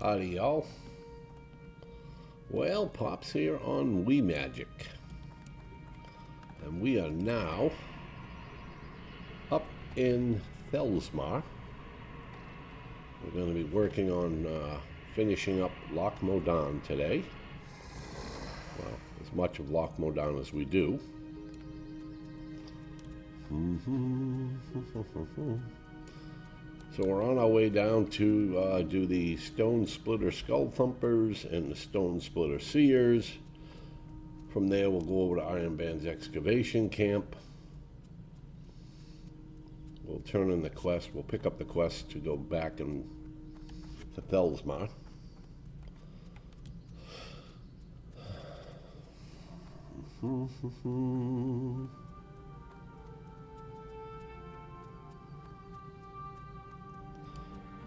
Howdy y'all. Well, Pop's here on Wee Magic. And we are now up in Thelsmar. We're going to be working on finishing up Loch Modan today. Well, as much of Loch Modan as we do. So we're on our way down to do the Stone Splitter Skull Thumpers and the Stone Splitter Seers. From there we'll go over to Ironman's excavation camp. We'll turn in the quest. We'll pick up the quest to go back to Thelsmar.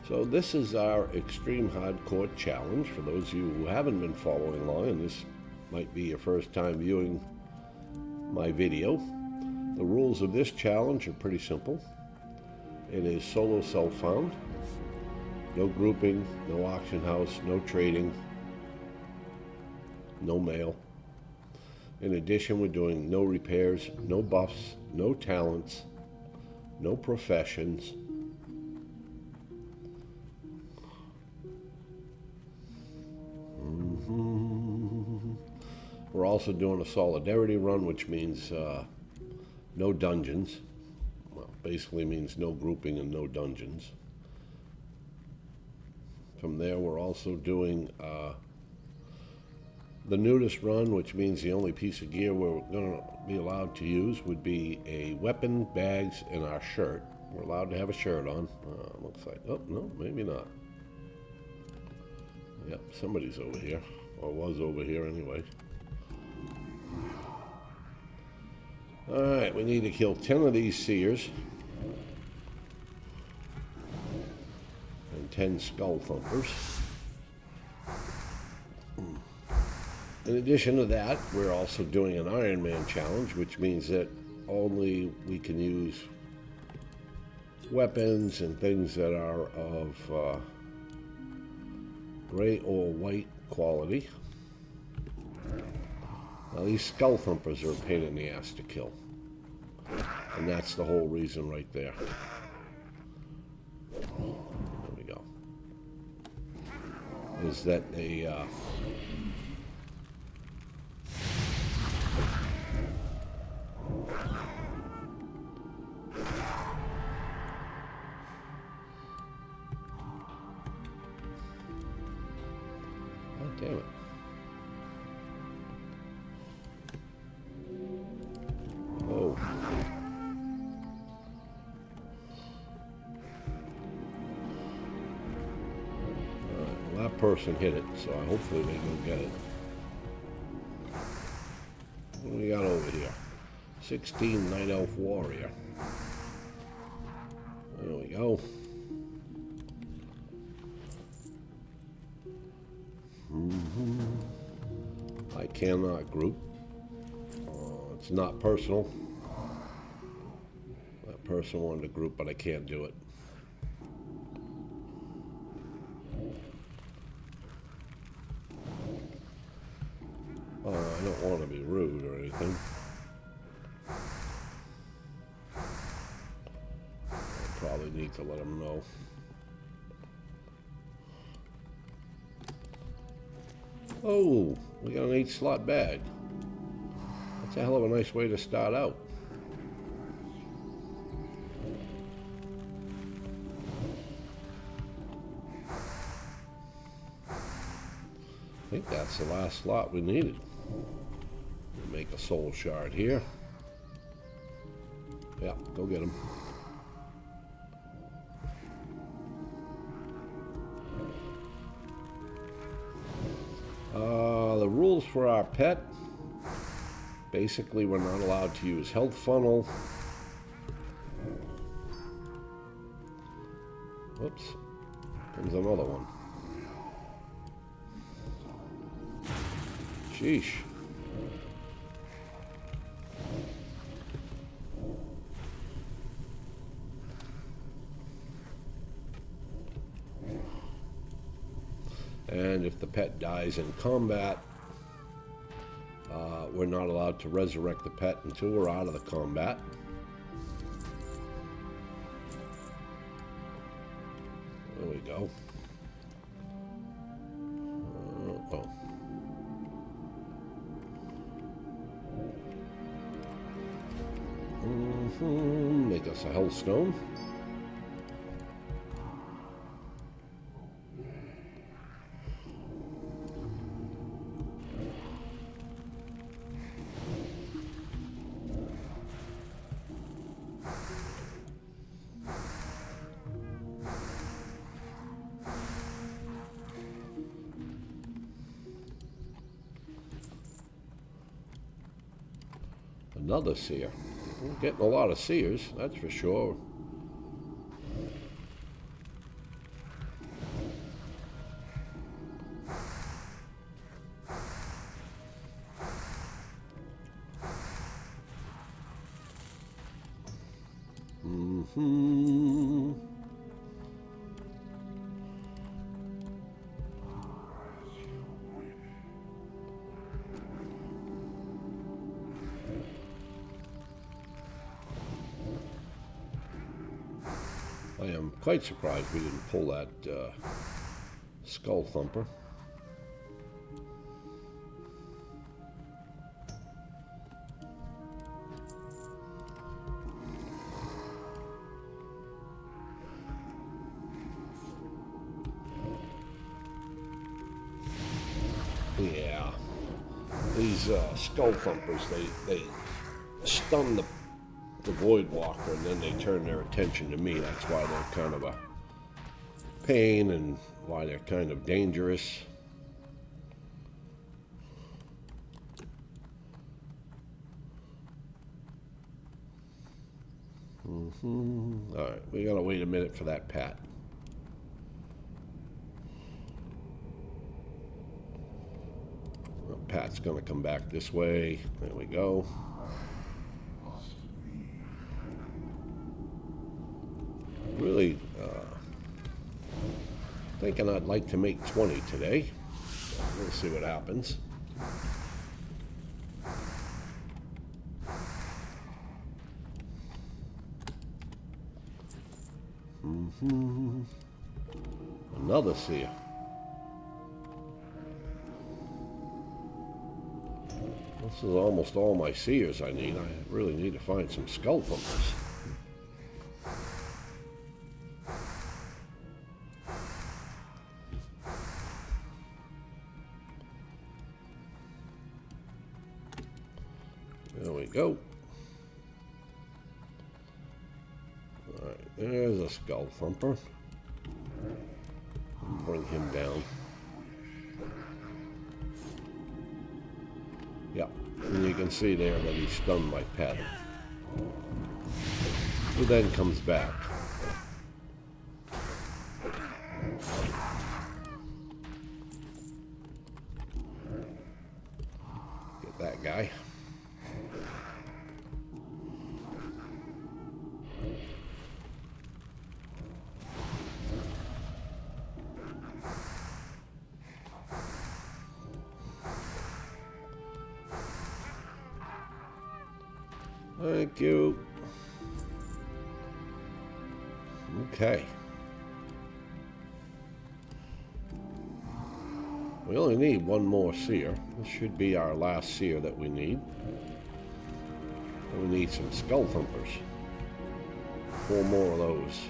So this is our extreme hardcore challenge. For those of you who haven't been following along, and this might be your first time viewing my video, the rules of this challenge are pretty simple. It is solo self-found, no grouping, no auction house, no trading, no mail. In addition, we're doing no repairs, no buffs, no talents, no professions. We're also doing a solidarity run, which means no dungeons. Well, basically means no grouping and no dungeons. From there, we're also doing the Nudist run, which means the only piece of gear we're going to be allowed to use would be a weapon, bags, and our shirt. We're allowed to have a shirt on. Looks like, oh, no, maybe not. Yep, somebody's over here, or was over here anyway. Alright, we need to kill 10 of these seers and 10 skull thumpers. In addition to that, we're also doing an Ironman challenge, which means that only we can use weapons and things that are of gray or white quality. Now these skull thumpers are a pain in the ass to kill. And that's the whole reason right there. There we go. Is that they damn it. Oh. Well, that person hit it, so hopefully they go get it. What do we got over here? 16 Night Elf Warrior. There we go. I cannot group. It's not personal. That person wanted to group, but I can't do it. I don't want to be rude or anything. I probably need to let them know. Oh, we got an 8-slot bag. That's a hell of a nice way to start out. I think that's the last slot we needed. We'll make a soul shard here. Yeah, go get him. The rules for our pet. Basically, we're not allowed to use health funnel. Whoops. Comes another one. Sheesh. And if the pet dies in combat, we're not allowed to resurrect the pet until we're out of the combat. There we go. Oh. Make us a hellstone. Another seer. We're getting a lot of seers, that's for sure. I am quite surprised we didn't pull that skull thumper. Yeah, these skull thumpers, they stun the Void Walker, and then they turn their attention to me. That's why they're kind of a pain and why they're kind of dangerous. Alright, we gotta wait a minute for that pat. Well, Pat's gonna come back this way. There we go. Really thinking I'd like to make 20 today. We'll see what happens. Another seer. This is almost all my seers I need. I really need to find some skull thumpers. There we go. Alright, there's a skull thumper. Bring him down. Yeah, and you can see there that he stunned my pet. Who then comes back. Get that guy. Thank you. Okay. We only need one more seer. This should be our last seer that we need. And we need some skull thumpers. 4 more of those.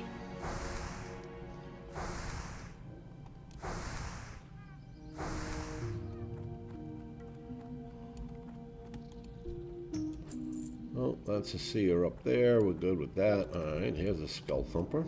Oh, that's a seer up there. We're good with that. All right, here's a skull thumper.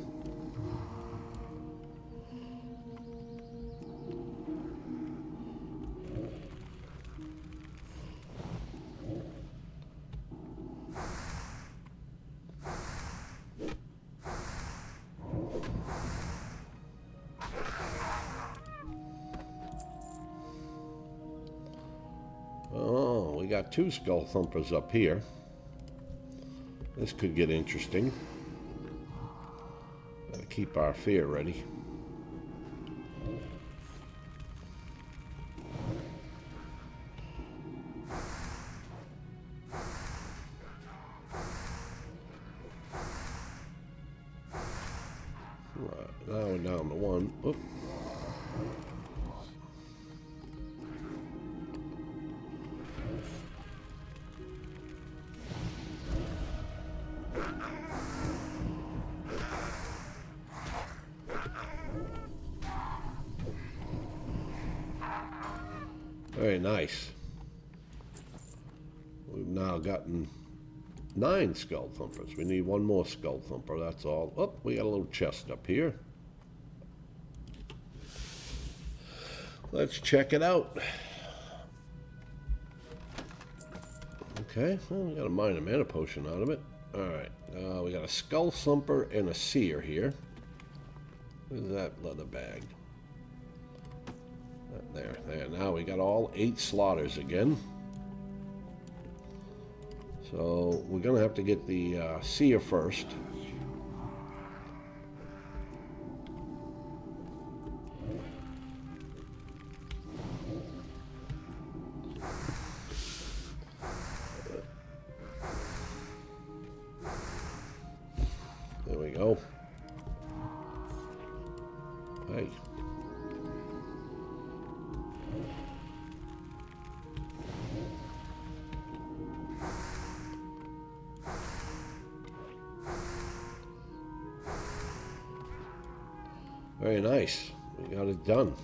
Oh, we got 2 skull thumpers up here. This could get interesting. Gotta keep our fear ready. Now we're down to one. Oop. Very nice. We've now gotten 9 skull thumpers. We need one more skull thumper, that's all. Oh, we got a little chest up here. Let's check it out. Okay, well, we got a minor mana potion out of it. Alright, we got a skull thumper and a seer here. Where's that leather bag? There. Now we got all 8 slaughters again. So we're going to have to get the seer first. There we go. Hey. Very nice. We got it done.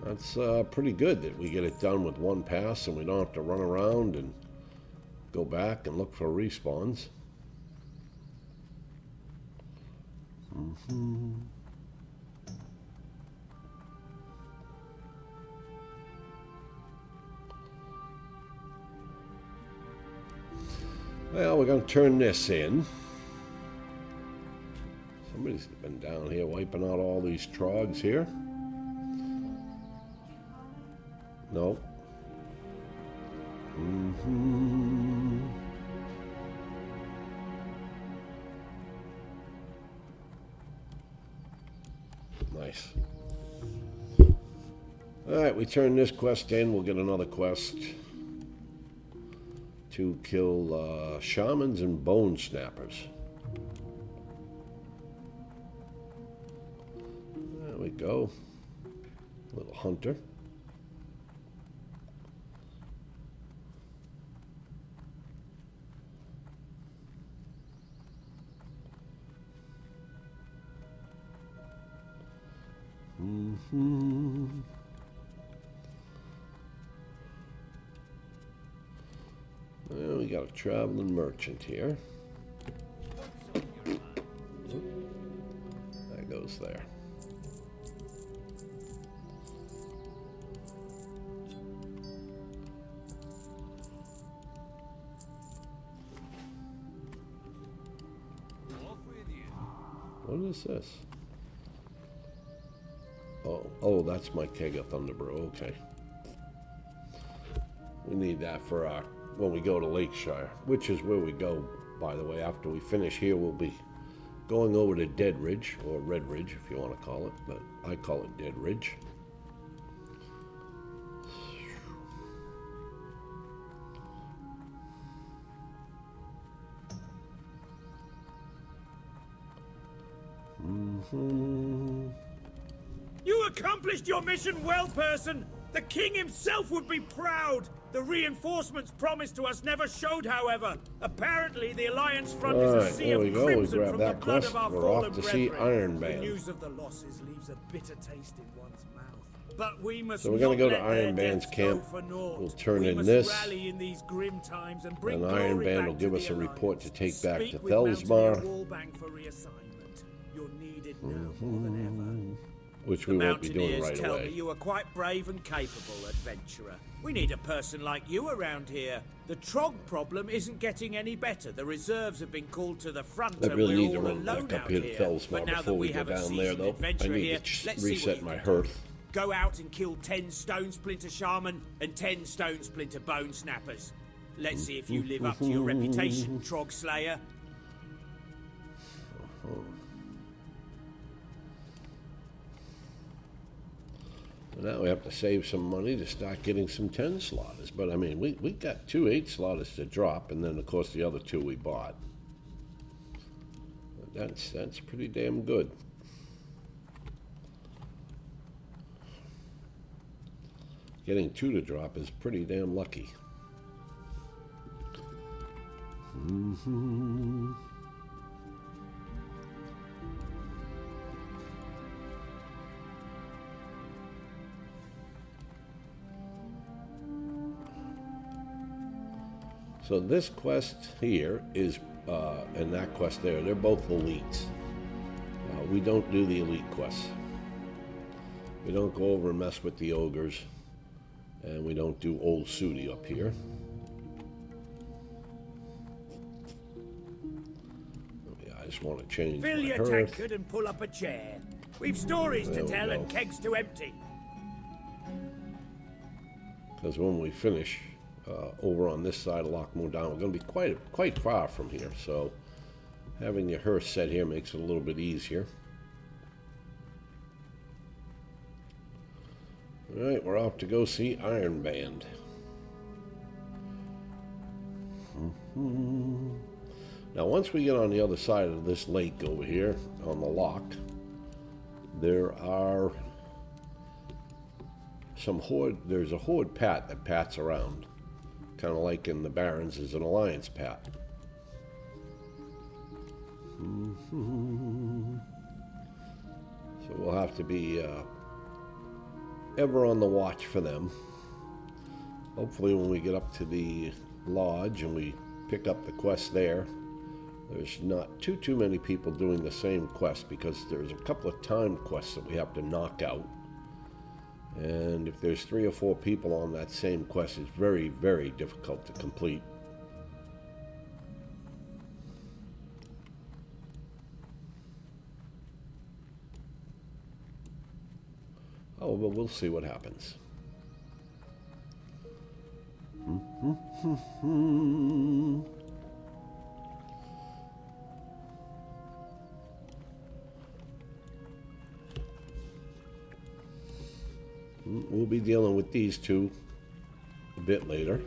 That's pretty good that we get it done with one pass and we don't have to run around and go back and look for respawns. Well, we're going to turn this in. Somebody's been down here wiping out all these trogs here. Nope. Nice. Alright, we turn this quest in. We'll get another quest to kill shamans and bone snappers. There we go. Little hunter. Well, we got a traveling merchant here. That goes there. What is this? Oh, that's my keg of Thunderbrew. Okay. We need that for our when we go to Lakeshire, which is where we go, by the way. After we finish here, we'll be going over to Dead Ridge, or Red Ridge, if you want to call it, but I call it Dead Ridge. You accomplished your mission well, person. The king himself would be proud. The reinforcements promised to us never showed, however. Apparently, the Alliance front is a sea of crimson from the blood of our fallen brethren. See Ironman. The news of the losses leaves a bitter taste in one's mouth. But we must so we're going to go to Ironman's camp. We'll turn in this. Rally in these grim times and bring and Ironman will give us a report to take back to Felsmar. You're needed now more than ever. Which we won't be doing right tell away. Me you are quite brave and capable, adventurer. We need a person like you around here. The trog problem isn't getting any better. The reserves have been called to the front, I really need to run back up here to Felsmar before we go down there, though. I need to reset my hearth. Go out and kill 10 Stone Splinter Shaman and 10 Stone Splinter Bone Snappers. Let's see if you live up to your reputation, Trog Slayer. Now we have to save some money to start getting some 10 slaughters. But I mean, we got 2 8 slaughters to drop, and then of course the other 2 we bought. That's pretty damn good. Getting 2 to drop is pretty damn lucky. So this quest here is, and that quest there, they're both elites. We don't do the elite quests. We don't go over and mess with the ogres. And we don't do Old Sooty up here. Yeah, I just want to change Fill my your hearth. tankard and pull up a chair. We've stories to tell and kegs to empty. Because when we finish over on this side of Loch Modan, we're going to be quite far from here. So having your hearth set here makes it a little bit easier. All right, we're off to go see Ironman. Now, once we get on the other side of this lake over here, on the loch, there are some horde. There's a horde pat that pats around, kind of like in the Barrens is an alliance pat. So we'll have to be ever on the watch for them. Hopefully when we get up to the lodge and we pick up the quest there, there's not too many people doing the same quest, because there's a couple of timed quests that we have to knock out. And if there's 3 or 4 people on that same quest, it's very, very difficult to complete. Oh, but we'll see what happens. We'll be dealing with these two a bit later.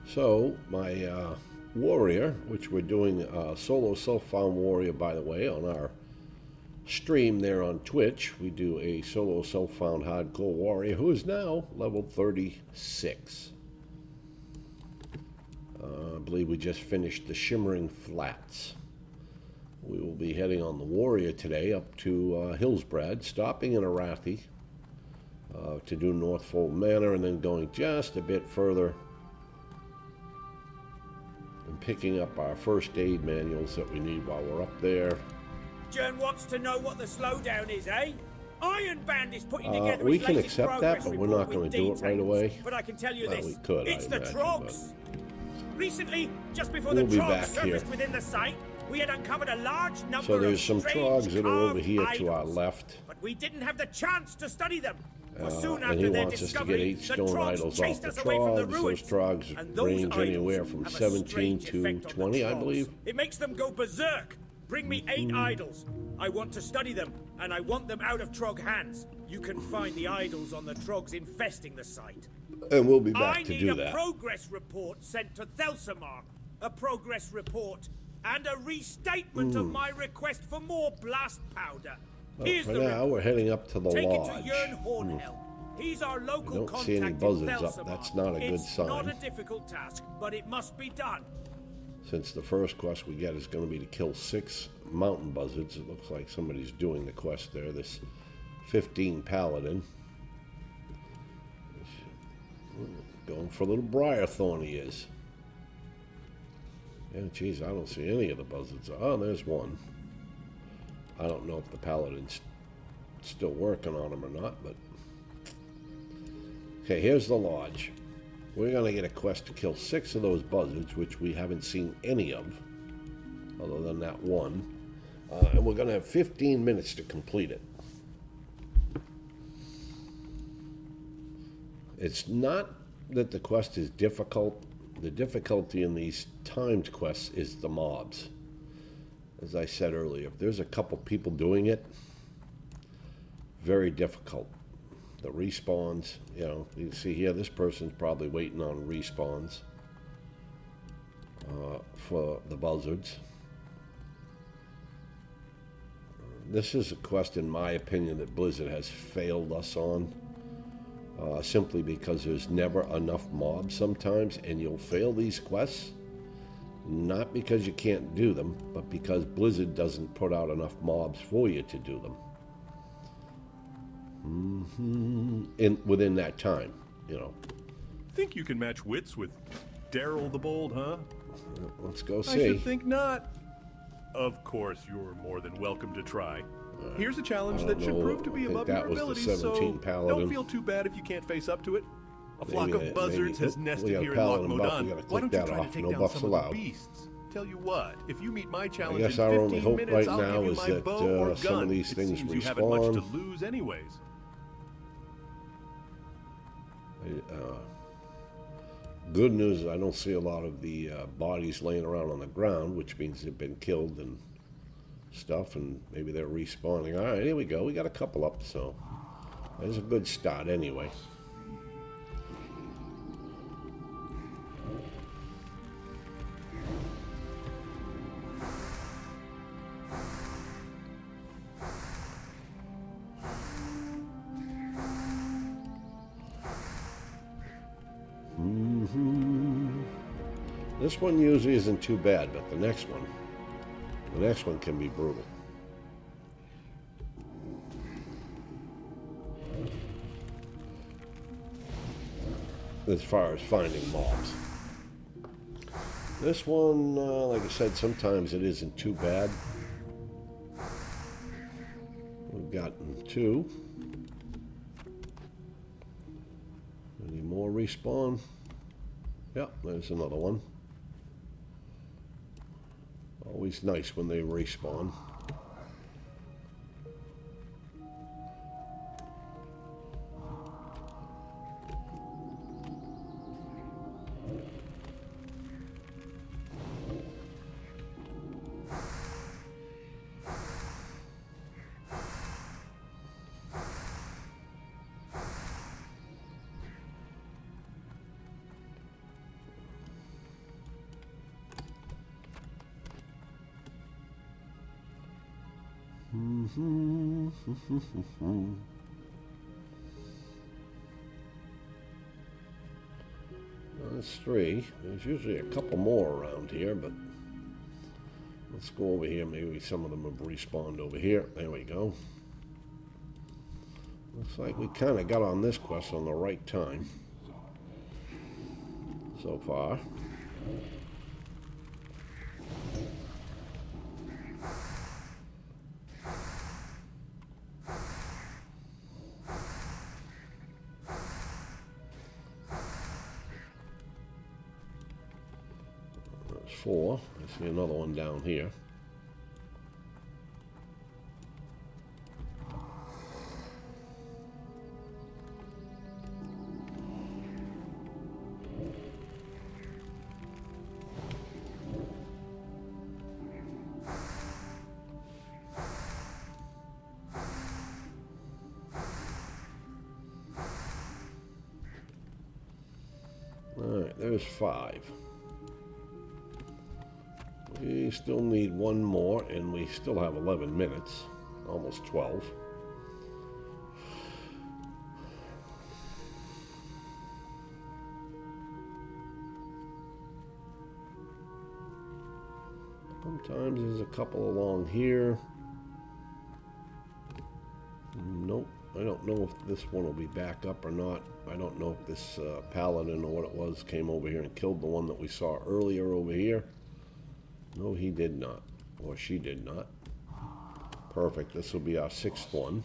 So, my warrior, which we're doing solo self-found warrior, by the way, on our stream there on Twitch. We do a solo self-found hardcore warrior who is now level 36. I believe we just finished the Shimmering Flats. We will be heading on the warrior today up to Hillsbrad, stopping in Arathi to do Northfold Manor, and then going just a bit further and picking up our first aid manuals that we need while we're up there. Jern wants to know what the slowdown is, eh? Ironman is putting together we his can latest accept that, progress but we're not report going with to do it right details. away. But I can tell you Well, this, we could, it's I the imagine, trogs. Recently, just before We'll the be trogs back surfaced here. within the site, we had uncovered a large number So there's of some strange trogs that are over carved here to our idols. left. But we didn't have the chance to study them. For soon And after he their wants us to get discovery, 8 the stone trogs idols off chased the us away from the trogs. ruins. Those trogs And those range idols anywhere from have a 17 strange to effect on the 20, I trogs. believe. It makes them go berserk. Bring me 8 idols. I want to study them, and I want them out of trog hands. You can find the idols on the trogs infesting the site. And we'll be back I to need do a that. progress report sent to Thelsamar. A progress report and a restatement of my request for more blast powder. Well, Here's for the now, report. we're heading up to the Take lodge. it to Jern Hornhelm. He's our local don't contact see any in buzzards up. Thelsamar. That's not a good It's sign. not a difficult task, but it must be done. Since the first quest we get is going to be to kill 6 mountain buzzards, it looks like somebody's doing the quest there. This 15 paladin. Going for a little Briarthorn he is. Yeah, geez, I don't see any of the buzzards. Oh, there's one. I don't know if the paladin's still working on him or not, but... Okay, here's the lodge. We're going to get a quest to kill 6 of those buzzards, which we haven't seen any of, other than that one. And we're going to have 15 minutes to complete it. It's not that the quest is difficult. The difficulty in these timed quests is the mobs. As I said earlier, if there's a couple people doing it, very difficult. The respawns, you know, you see here, this person's probably waiting on respawns for the buzzards. This is a quest, in my opinion, that Blizzard has failed us on. Simply because there's never enough mobs sometimes, and you'll fail these quests, not because you can't do them, but because Blizzard doesn't put out enough mobs for you to do them. Within that time, you know. Think you can match wits with Daryl the Bold, huh? Let's go see. I should think not. Of course, you're more than welcome to try. Here's a challenge that should prove to be above your abilities, so don't feel too bad if you can't face up to it. A flock of buzzards has nested here in Loch Modan. Why don't you try to take down some of the beasts? Tell you what, if you meet my challenge in 15 minutes, I'll give you my bow or gun. Some of these things you haven't much to lose anyways. Good news is I don't see a lot of the bodies laying around on the ground, which means they've been killed and stuff, and maybe they're respawning. All right, here we go. We got a couple up, so there's a good start anyway. This one usually isn't too bad, but the next one can be brutal. As far as finding mobs. This one, like I said, sometimes it isn't too bad. We've gotten 2. Any more respawn? Yep, there's another one. Always nice when they respawn. That's 3. There's usually a couple more around here, but let's go over here. Maybe some of them have respawned over here. There we go. Looks like we kind of got on this quest on the right time so far. That's 4. I see another one down here. Alright, there's 5. We still need one more, and we still have 11 minutes. Almost 12. Sometimes there's a couple along here. Nope. I don't know if this one will be back up or not. I don't know if this paladin or what it was came over here and killed the one that we saw earlier over here. No, he did not. Or she did not. Perfect. This will be our 6th one.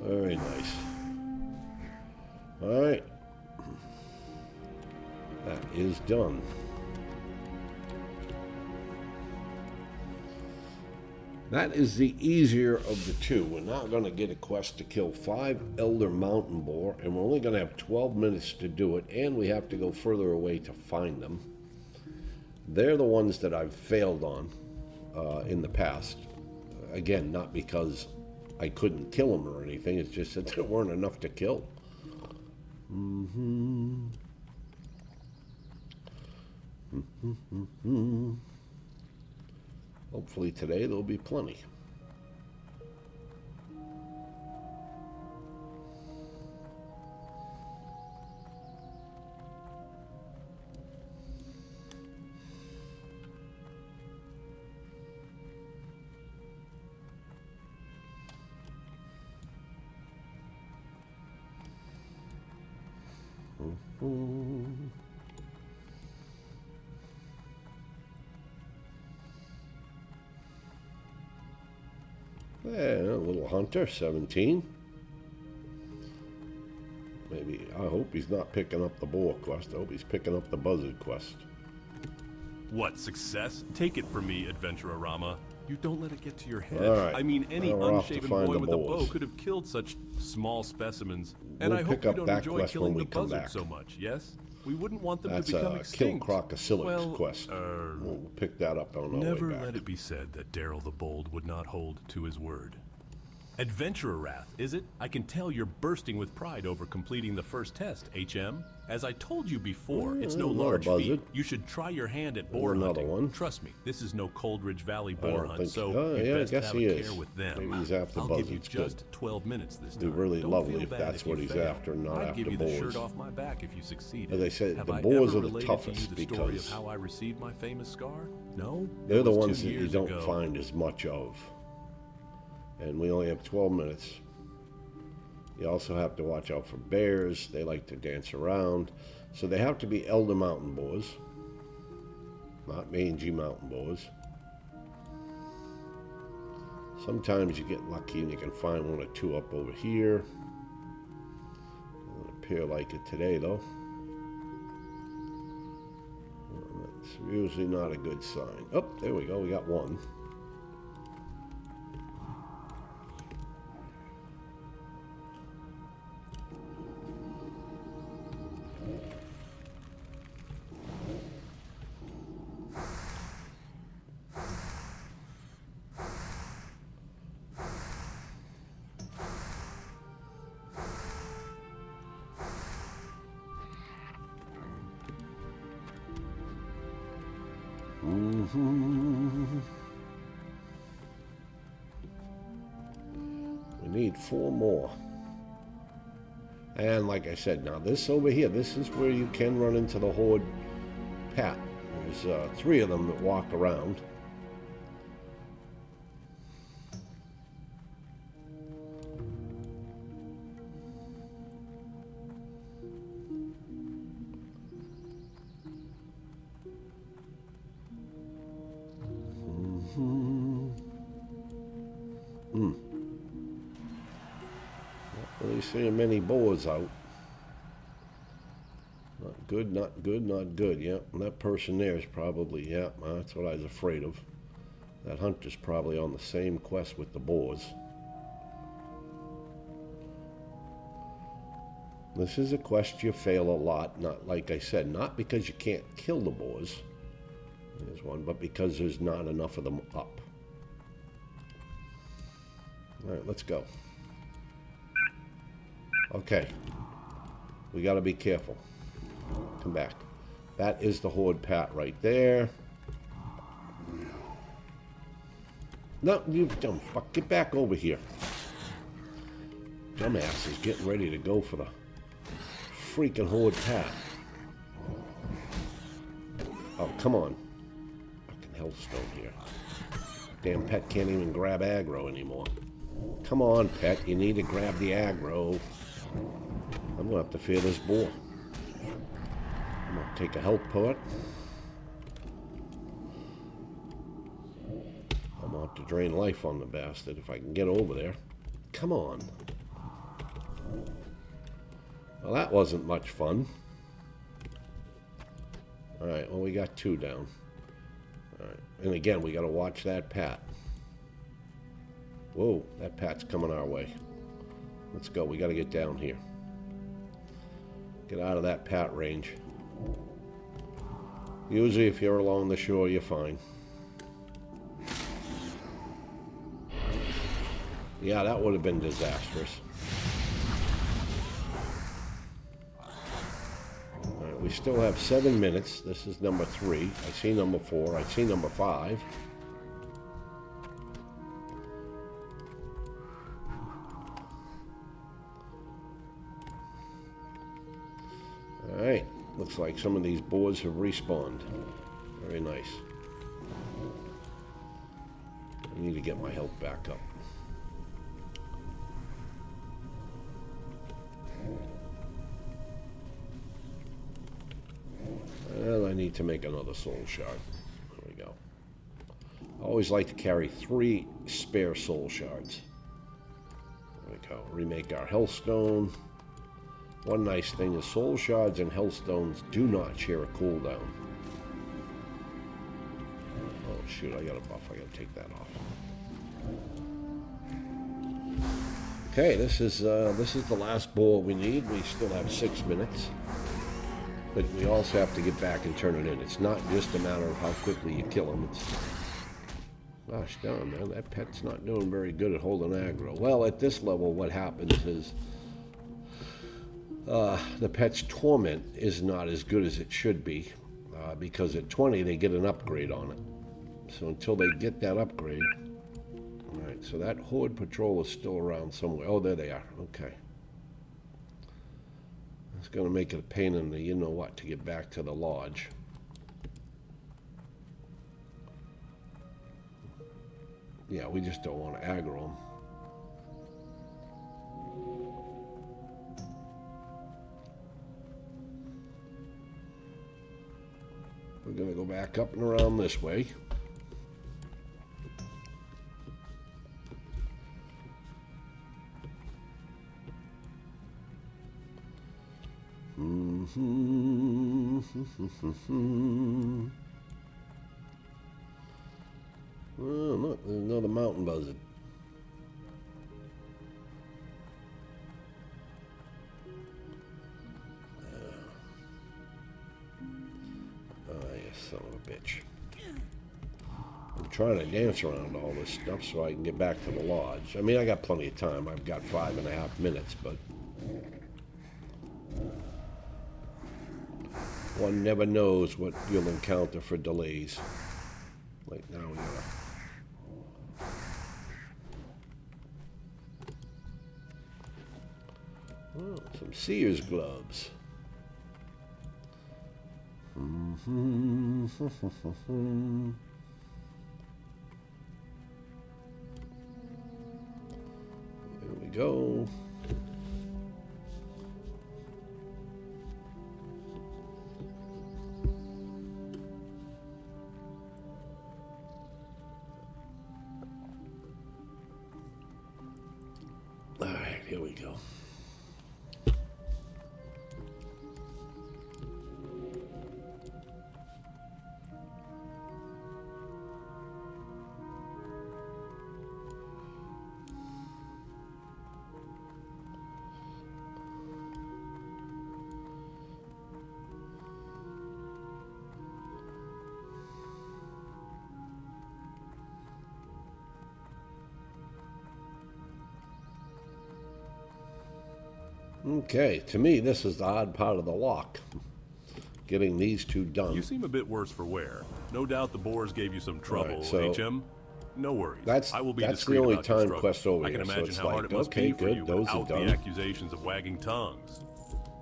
Very nice. All right. is done. That is the easier of the two. We're not going to get a quest to kill 5 elder mountain boar, and we're only going to have 12 minutes to do it, and we have to go further away to find them. They're the ones that I've failed on in the past. Again, not because I couldn't kill them or anything, it's just that there weren't enough to kill. Hopefully today there'll be plenty. Yeah, a little hunter, 17. Maybe, I hope he's not picking up the boar quest. I hope he's picking up the buzzard quest. What, success? Take it from me, Adventurer Rama. You don't let it get to your head. Right. I mean, any unshaven boy with a bow could have killed such small specimens. And I hope you don't enjoy killing the buzzard so much, yes? We wouldn't want them to become extinct. Kill Crocosilics quest. We'll pick that up on our way back. Never let it be said that Daryl the Bold would not hold to his word. Adventurer Wrath, is it? I can tell you're bursting with pride over completing the first test, HM. As I told you before, it's no large feat. You should try your hand at boar hunting. Trust me, this is no Coldridge Valley boar hunt, so you best have a care with them. Maybe he's after I'll buzzards. give you just 12 minutes this time. It'd be really lovely if that's what he's after, not I'd after give you boars. the shirt off my back if you succeeded. As I said, have the I boars ever are the related toughest to you the story of because how I received my famous scar? No? they're the It was ones 2 that you years don't ago. find as much of. And we only have 12 minutes. You also have to watch out for bears. They like to dance around. So they have to be elder mountain boars, not mangy mountain boars. Sometimes you get lucky and you can find 1 or 2 up over here. Doesn't appear like it today though. It's usually not a good sign. Oh, there we go, we got 1. We need 4 more. And like I said, now this over here, this is where you can run into the horde pat. There's 3 of them that walk around. Not really seeing many boars out. Not good, not good, not good. Yep, and that person there is probably, yep, that's what I was afraid of. That hunter's probably on the same quest with the boars. This is a quest you fail a lot, not like I said, not because you can't kill the boars. There's one, but because there's not enough of them up. Alright, let's go. Okay. We gotta be careful. Come back. That is the horde pat right there. No, you dumb fuck. Get back over here. Dumbass is getting ready to go for the freaking horde pat. Oh, come on. Fucking hellstone here. Damn pet can't even grab aggro anymore. Come on, pet. You need to grab the aggro. I'm gonna have to fear this boar. I'm gonna take a health pot. I'm gonna have to drain life on the bastard if I can get over there. Come on. Well, that wasn't much fun. Alright, well, we got 2 down. Alright, and again, we got to watch that pat. Whoa, that pat's coming our way. Let's go, we got to get down here. Get out of that pat range. Usually, if you're along the shore, you're fine. Yeah, that would have been disastrous. Alright, we still have 7 minutes. This is number 3. I see number 4. I see number 5. Alright, looks like some of these boars have respawned. Very nice. I need to get my health back up. And I need to make another soul shard. There we go. I always like to carry 3 spare soul shards. There we go. Remake our healthstone. One nice thing is soul shards and healthstones do not share a cooldown. Oh shoot, I got a buff. I gotta take that off. Okay, this is the last boar we need. We still have 6 minutes. But we also have to get back and turn it in. It's not just a matter of how quickly you kill them. It's... Gosh darn, man, that pet's not doing very good at holding aggro. Well, at this level, what happens is the pet's torment is not as good as it should be, because at 20 they get an upgrade on it. So until they get that upgrade... Alright, so that horde patrol is still around somewhere. Oh, there they are. Okay. It's going to make it a pain in the you-know-what to get back to the lodge. Yeah, we just don't want to aggro them. We're going to go back up and around this way. Oh, look, there's another mountain buzzard. Oh, you son of a bitch. I'm trying to dance around all this stuff so I can get back to the lodge. I mean, I got plenty of time. I've got 5.5 minutes, but... one never knows what you'll encounter for delays. Like now we are. Oh, some seer's gloves. There we go. Here we go. Okay, to me, this is the odd part of the lock. Getting these 2 done. You seem a bit worse for wear. No doubt the boars gave you some trouble, right, so HM. No worries. I will be discreet the only about time quest over here. I can imagine so how hard like, it must okay, be for good, you those without are done. the accusations of wagging tongues.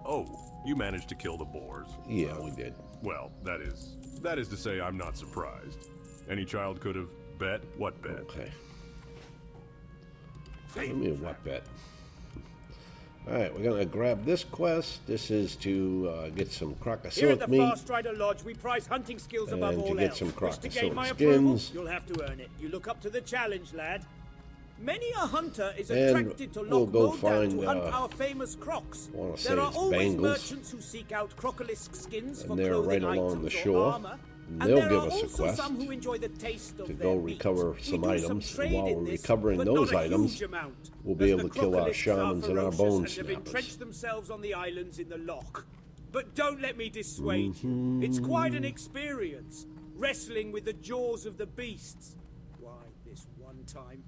Oh, you managed to kill the boars. Yeah, we did. Well, that is to say I'm not surprised. Any child could have bet. What bet? Okay. Let me what bet. Alright, we're going to grab this quest. This is to get some crocosilk Here at the meat. Fast Strider Lodge, we prize hunting skills above all to get else. some Wish to gain my crocosilk approval? skins. You'll have to earn it. You look up to the challenge, lad. Many a hunter is attracted to Loch Modan to hunt our famous crocs. There are always merchants who seek out crocolisk skins for clothing items or armor. And there are also some who enjoy the taste of to go recover some items. And while we're recovering those items, we'll be able to kill our shamans and our bone snappers. Have entrenched themselves on the islands in the loch. But don't let me dissuade you. It's quite an experience, wrestling with the jaws of the beasts. Why, this one time.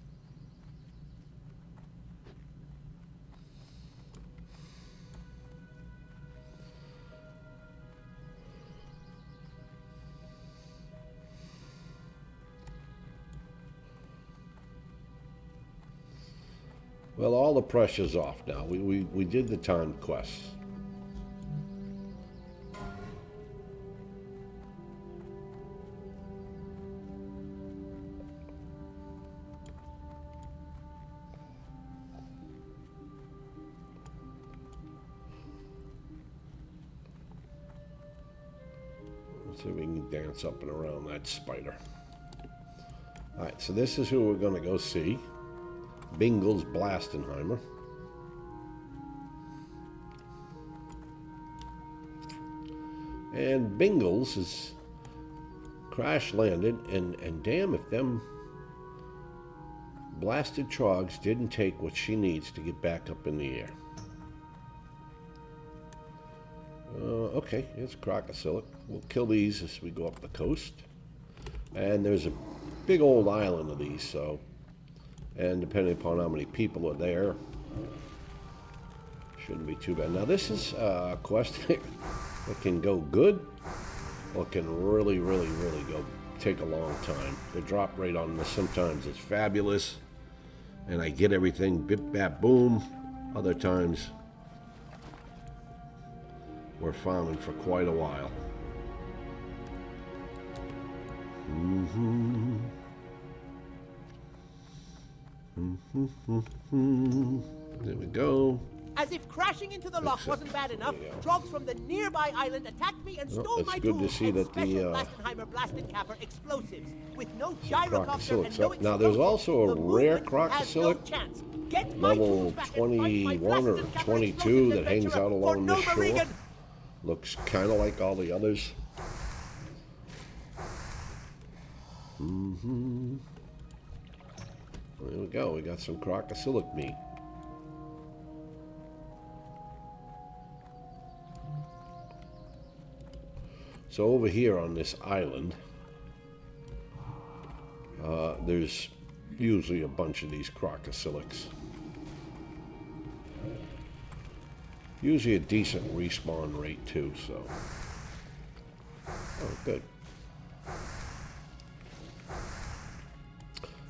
Well, all the pressure's off now. We did the timed quests. Let's see if we can dance up and around that spider. All right, so this is who we're going to go see. Bingle's Blastenheimer. And Bingle's is crash landed, and damn if them blasted trogs didn't take what she needs to get back up in the air. Okay, it's Crocosilic. We'll kill these as we go up the coast. And there's a big old island of these, so... And depending upon how many people are there, shouldn't be too bad. Now this is a quest that can go good, or can really go take a long time. The drop rate on this sometimes is fabulous, and I get everything bip bap boom. Other times we're farming for quite a while. There we go. As if crashing into the loch wasn't bad enough, trogs from the nearby island attacked me and stole my good tools to see and that special Blastenheimer blasted capper explosives. With no gyrocopter and no now there's also a rare Crocosilic, no level 21 or 22 that hangs out along the shore. Looks kind of like all the others. There we go, we got some Crocosilic meat. So over here on this island, there's usually a bunch of these Crocosilics. Usually a decent respawn rate too, so. Oh, good.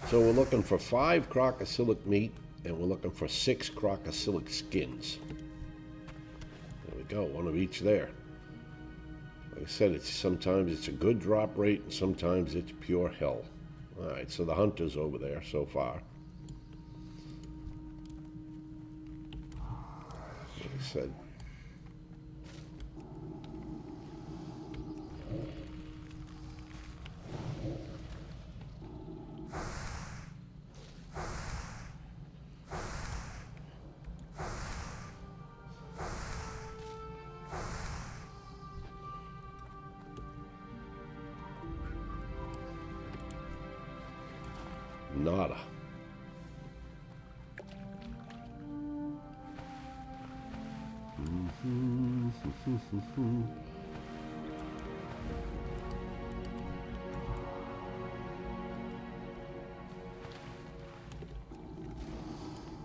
So we're looking for 5 Crocosilic meat, and we're looking for 6 Crocosilic skins. There we go, one of each there. Like I said, sometimes it's a good drop rate, and sometimes it's pure hell. All right, so the hunter's over there so far. Like I said. Nada. I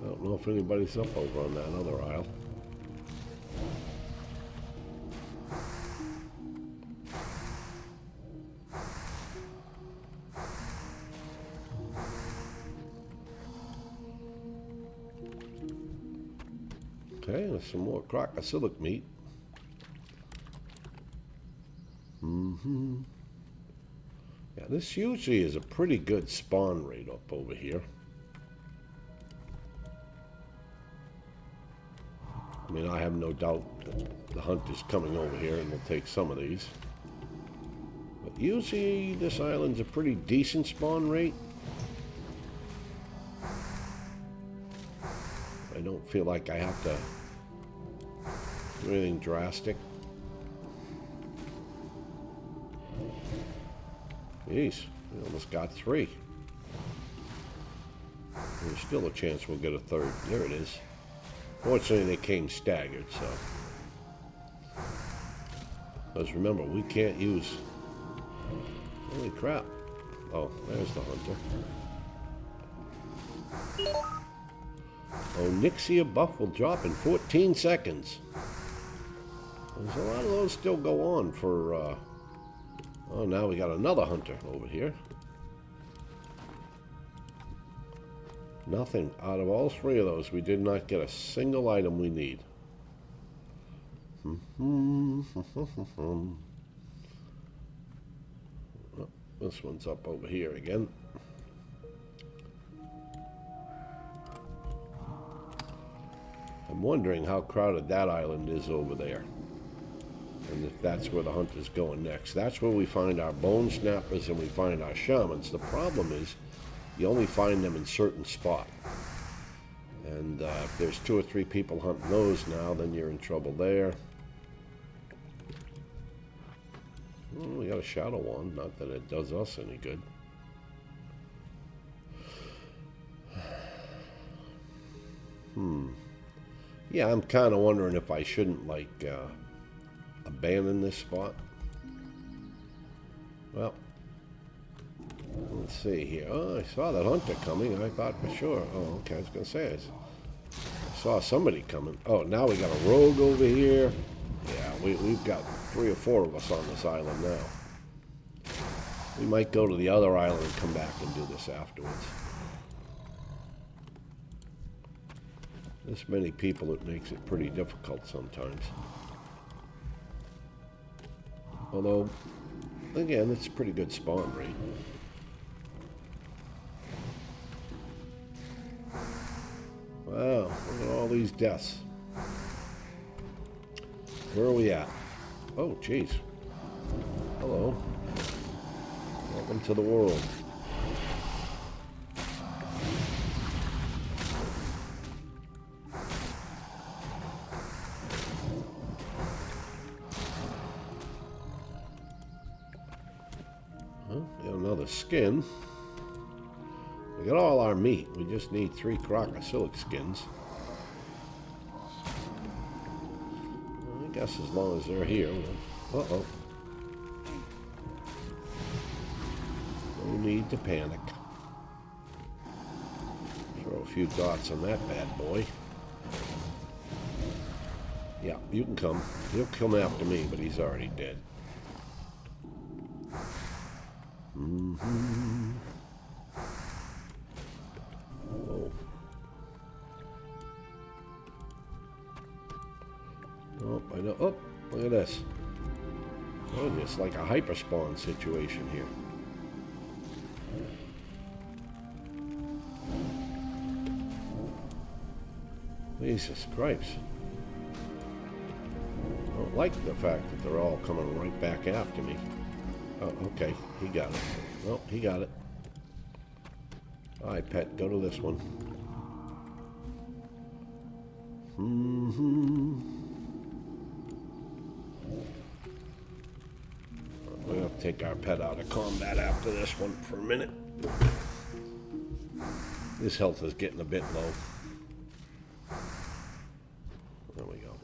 don't know if anybody's up over on that other isle. Okay, there's some more Crocosilic meat. Yeah, this usually is a pretty good spawn rate up over here. I mean, I have no doubt that the hunt is coming over here and we'll take some of these. But usually this island's a pretty decent spawn rate. don't feel like I have to do anything drastic. Jeez, we almost got 3. There's still a chance we'll get a 3rd. There it is. Fortunately, they came staggered, so. Because remember, we can't use... Holy crap. Oh, there's the hunter. Oh, Nixia buff will drop in 14 seconds. There's a lot of those still go on for... Oh, now we got another hunter over here. Nothing. Out of all 3 of those, we did not get a single item we need. Oh, this one's up over here again. I'm wondering how crowded that island is over there. And if that's where the hunt is going next. That's where we find our bone snappers and we find our shamans. The problem is you only find them in certain spots. And if there's 2 or 3 people hunting those now, then you're in trouble there. Oh, we got a shadow one. Not that it does us any good. Yeah, I'm kind of wondering if I shouldn't, like, abandon this spot. Well, let's see here. Oh, I saw that hunter coming. I thought for sure. Oh, okay. I was going to say, I saw somebody coming. Oh, now we got a rogue over here. Yeah, we've got 3 or 4 of us on this island now. We might go to the other island and come back and do this afterwards. This many people, it makes it pretty difficult sometimes. Although, again, it's a pretty good spawn rate. Wow, look at all these deaths. Where are we at? Oh, jeez. Hello. Welcome to the world. Got another skin. We got all our meat. We just need 3 crocosilic skins. I guess as long as they're here. Uh-oh. No need to panic. Throw a few dots on that bad boy. Yeah, you can come. He'll come after me, but he's already dead. Oh. Oh, I know. Oh, look at this. Oh, it's like a hyperspawn situation here. Jesus Christ. I don't like the fact that they're all coming right back after me. Oh, okay. He got it. Well, he got it. All right, pet. Go to this one. We're going to take our pet out of combat after this one for a minute. His health is getting a bit low. There we go.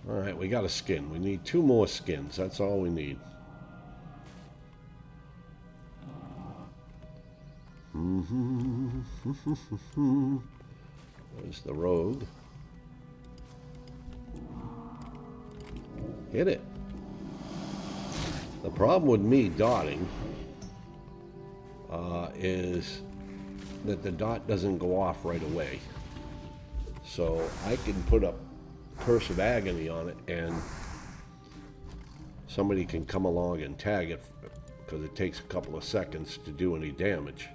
All right, we got a skin. We need 2 more skins. That's all we need. There's the rogue. Hit it. The problem with me dotting is that the dot doesn't go off right away. So I can put up Curse of Agony on it and somebody can come along and tag it because it takes a couple of seconds to do any damage.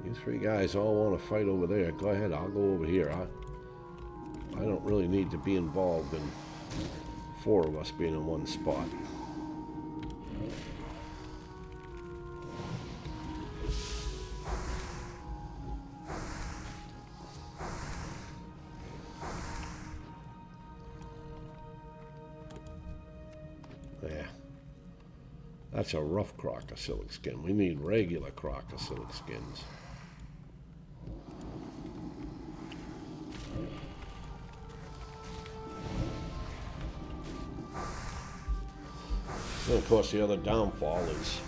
You 3 guys all want to fight over there. Go ahead, I'll go over here. I don't really need to be involved in 4 of us being in one spot. Yeah. That's a rough crocosilic skin. We need regular crocosilic skins. And of course, the other downfall is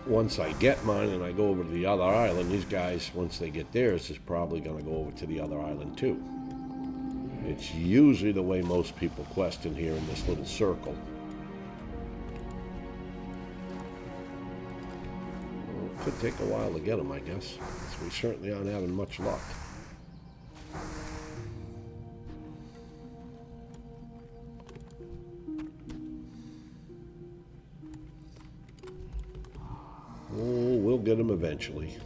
once I get mine and I go over to the other island, these guys, once they get theirs, is probably going to go over to the other island too. It's usually the way most people quest in here in this little circle. Well, it could take a while to get them, I guess. So we certainly aren't having much luck. Oh, we'll get them eventually.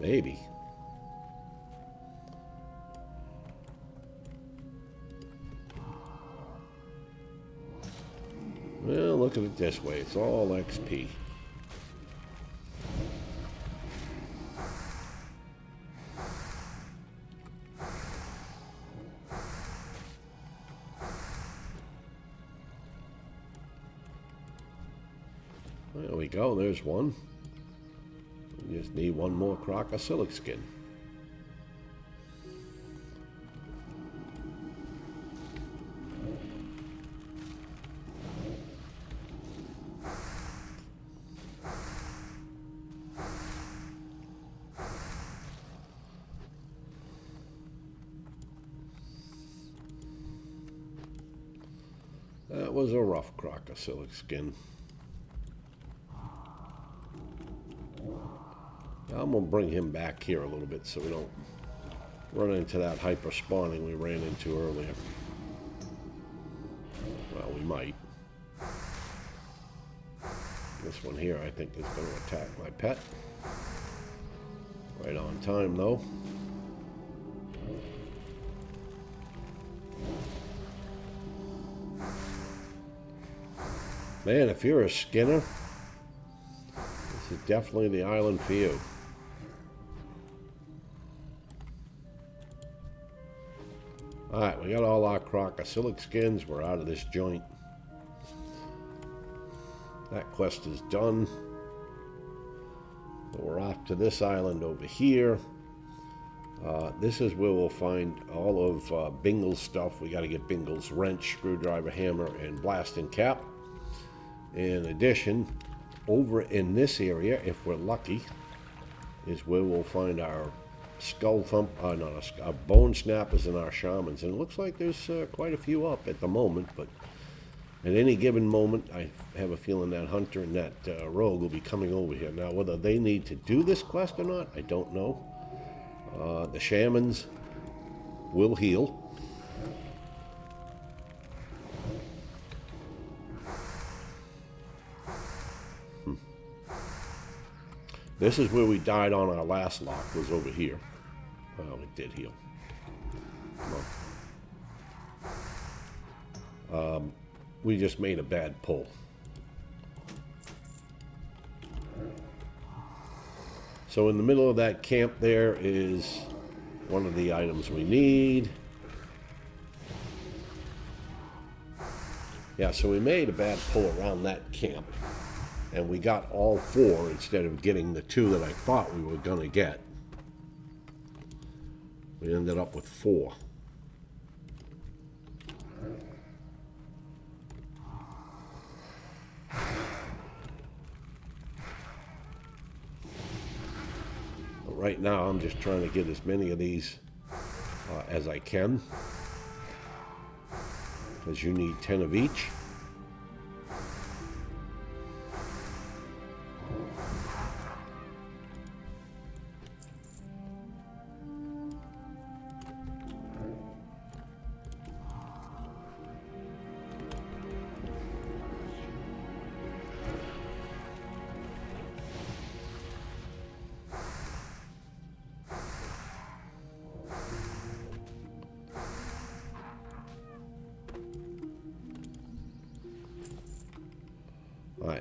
Maybe. Well, look at it this way. It's all XP. There we go. There's one. We just need one more crocosilic skin. That was a rough crocosilic skin. I'm going to bring him back here a little bit so we don't run into that hyper spawning we ran into earlier. Well, we might. This one here I think is going to attack my pet. Right on time though. Man, if you're a skinner, this is definitely the island for you. Alright, we got all our crocosilic skins. We're out of this joint. That quest is done. So we're off to this island over here. This is where we'll find all of Bingle's stuff. We got to get Bingle's wrench, screwdriver, hammer, and blasting cap. In addition, over in this area, if we're lucky, is where we'll find our skull thump, our bone snappers and our shamans. And it looks like there's quite a few up at the moment, but at any given moment, I have a feeling that hunter and that rogue will be coming over here. Now, whether they need to do this quest or not, I don't know. The shamans will heal. This is where we died on our last lock, was over here. Well, it did heal. Come on. We just made a bad pull. So in the middle of that camp there is one of the items we need. Yeah, so we made a bad pull around that camp. And we got all 4 instead of getting the 2 that I thought we were going to get. We ended up with 4. But right now, I'm just trying to get as many of these as I can. Because you need 10 of each.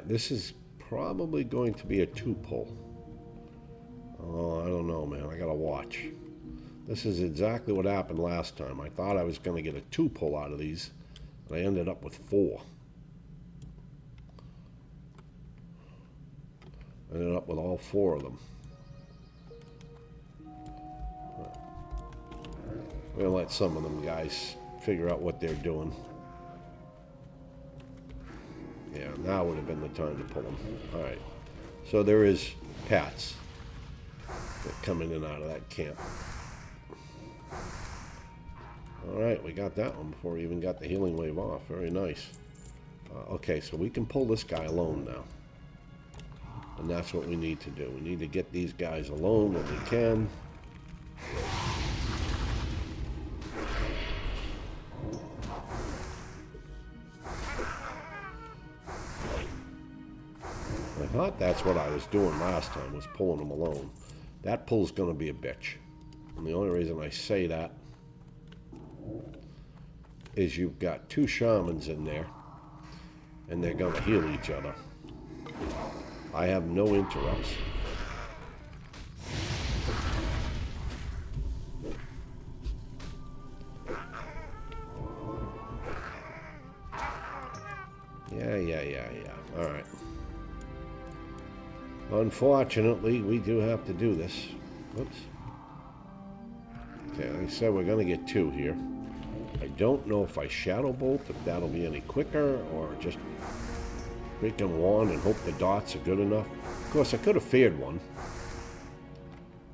Alright, this is probably going to be a 2-pull. Oh, I don't know, man. I gotta watch. This is exactly what happened last time. I thought I was going to get a 2-pull out of these, and I ended up with 4. I ended up with all 4 of them. We're going to let some of them guys figure out what they're doing. Yeah, now would have been the time to pull them. Alright. So there is pats that come in and out of that camp. Alright, we got that one before we even got the healing wave off. Very nice. Okay, so we can pull this guy alone now. And that's what we need to do. We need to get these guys alone when we can. I thought that's what I was doing last time, was pulling them alone. That pull's going to be a bitch. And the only reason I say that is you've got 2 shamans in there, and they're going to heal each other. I have no interrupts. Yeah. All right. Unfortunately, we do have to do this. Whoops. Okay, like I said, we're going to get 2 here. I don't know if I Shadow Bolt, if that'll be any quicker, or just freaking wand and hope the dots are good enough. Of course, I could have feared one.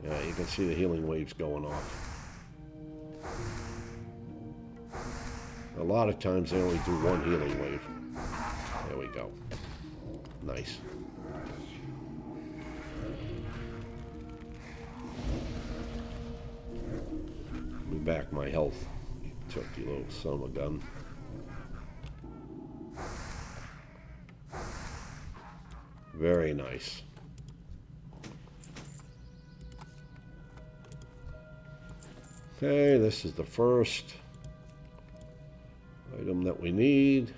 Yeah, you can see the healing waves going off. A lot of times they only do 1 healing wave. There we go. Nice. Let me back my health. Took you little son of a gun. Very nice. Okay, this is the first item that we need.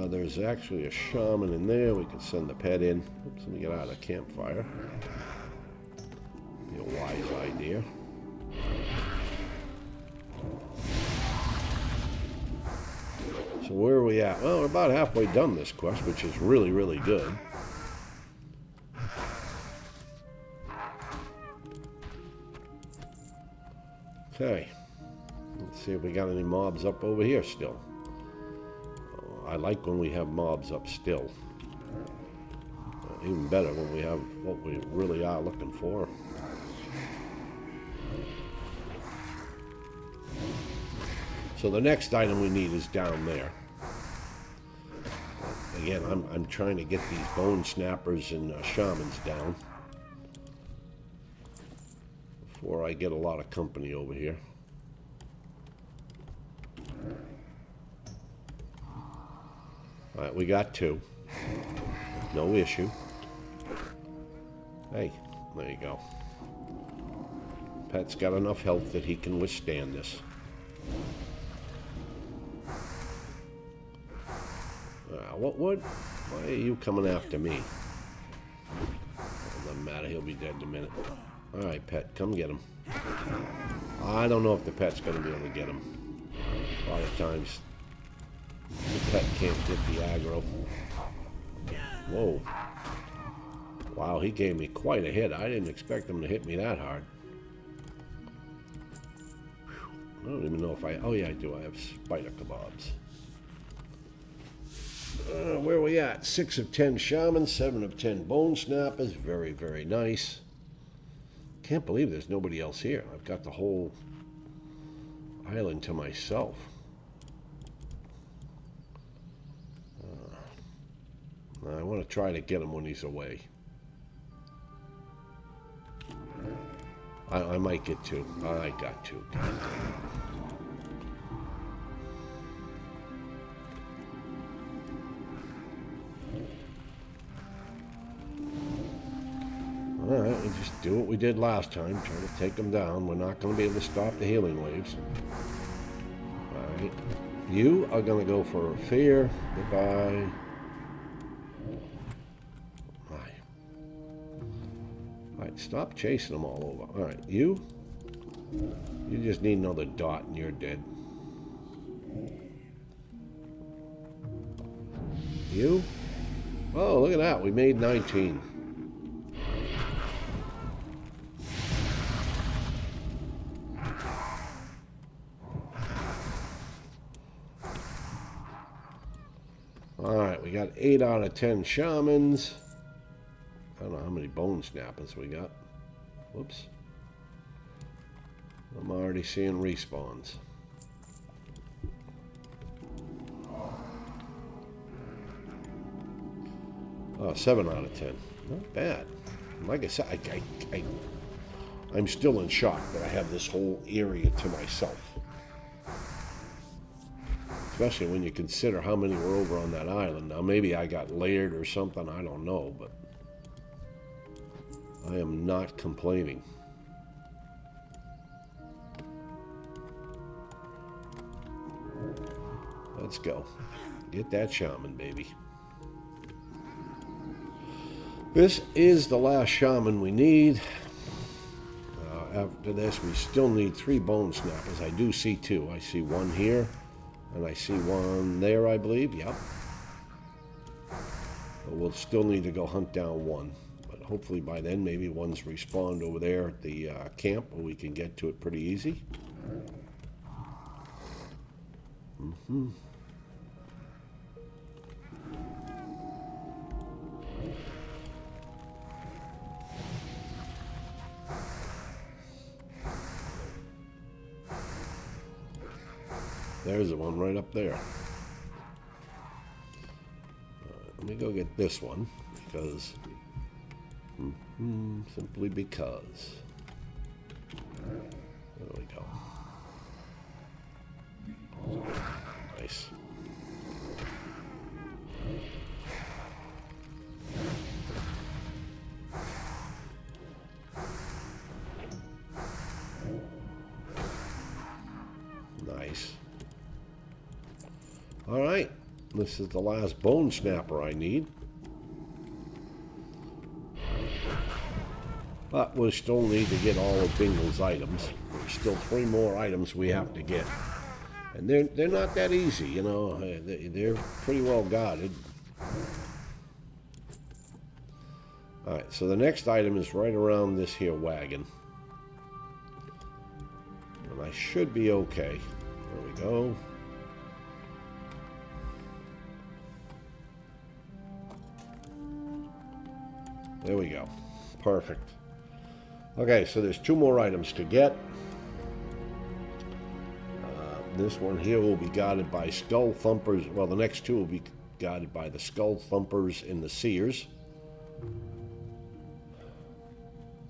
There's actually a shaman in there. We could send the pet in. Oops, let me get out of the campfire. Be a wise idea. So where are we at? Well, we're about halfway done this quest, which is really, really good. Okay. Let's see if we got any mobs up over here still. I like when we have mobs up still. Even better when we have what we really are looking for. So the next item we need is down there. Again, I'm trying to get these bone snappers and shamans down before I get a lot of company over here. All right, we got 2. No issue. Hey, there you go. Pet's got enough health that he can withstand this. Why are you coming after me? It doesn't matter, he'll be dead in a minute. All right, Pet, come get him. I don't know if the Pet's going to be able to get him. A lot of times, the Pet can't get the aggro. Whoa. Wow, he gave me quite a hit. I didn't expect him to hit me that hard. I don't even know if I... Oh, yeah, I do. I have spider kebabs. Where are we at? 6 of 10 shamans, 7 of 10 bone snappers. Very, very nice. Can't believe there's nobody else here. I've got the whole island to myself. I want to try to get him when he's away. I might get 2. I got 2. Alright, we just do what we did last time. Try to take them down. We're not going to be able to stop the healing waves. Alright. You are going to go for a fear. Goodbye. Alright, stop chasing them all over. Alright, you just need another dot and you're dead. You? Oh, look at that. We made 19. Alright, we got 8 out of 10 shamans. I don't know how many bone snappers we got. Whoops. I'm already seeing respawns. Oh, 7 out of 10. Not bad. Like I said, I'm still in shock that I have this whole area to myself. Especially when you consider how many were over on that island. Now, maybe I got layered or something, I don't know, but I am not complaining. Let's go. Get that shaman, baby. This is the last shaman we need. After this, we still need 3 bone snappers. I do see 2. I see 1 here, and I see 1 there, I believe. Yep. But we'll still need to go hunt down 1. But hopefully by then, maybe one's respawned over there at the camp, where we can get to it pretty easy. There's the one right up there. Let me go get this one, because simply because. There we go. Nice. Nice. All right, this is the last bone snapper I need. But we'll still need to get all of Bingle's items. There's still 3 more items we have to get. And they're not that easy, you know. They're pretty well guarded. All right, so the next item is right around this here wagon. And I should be okay. There we go. There we go. Perfect. Okay, so there's 2 more items to get. This one here will be guarded by skull thumpers. Well, the next 2 will be guarded by the skull thumpers and the seers.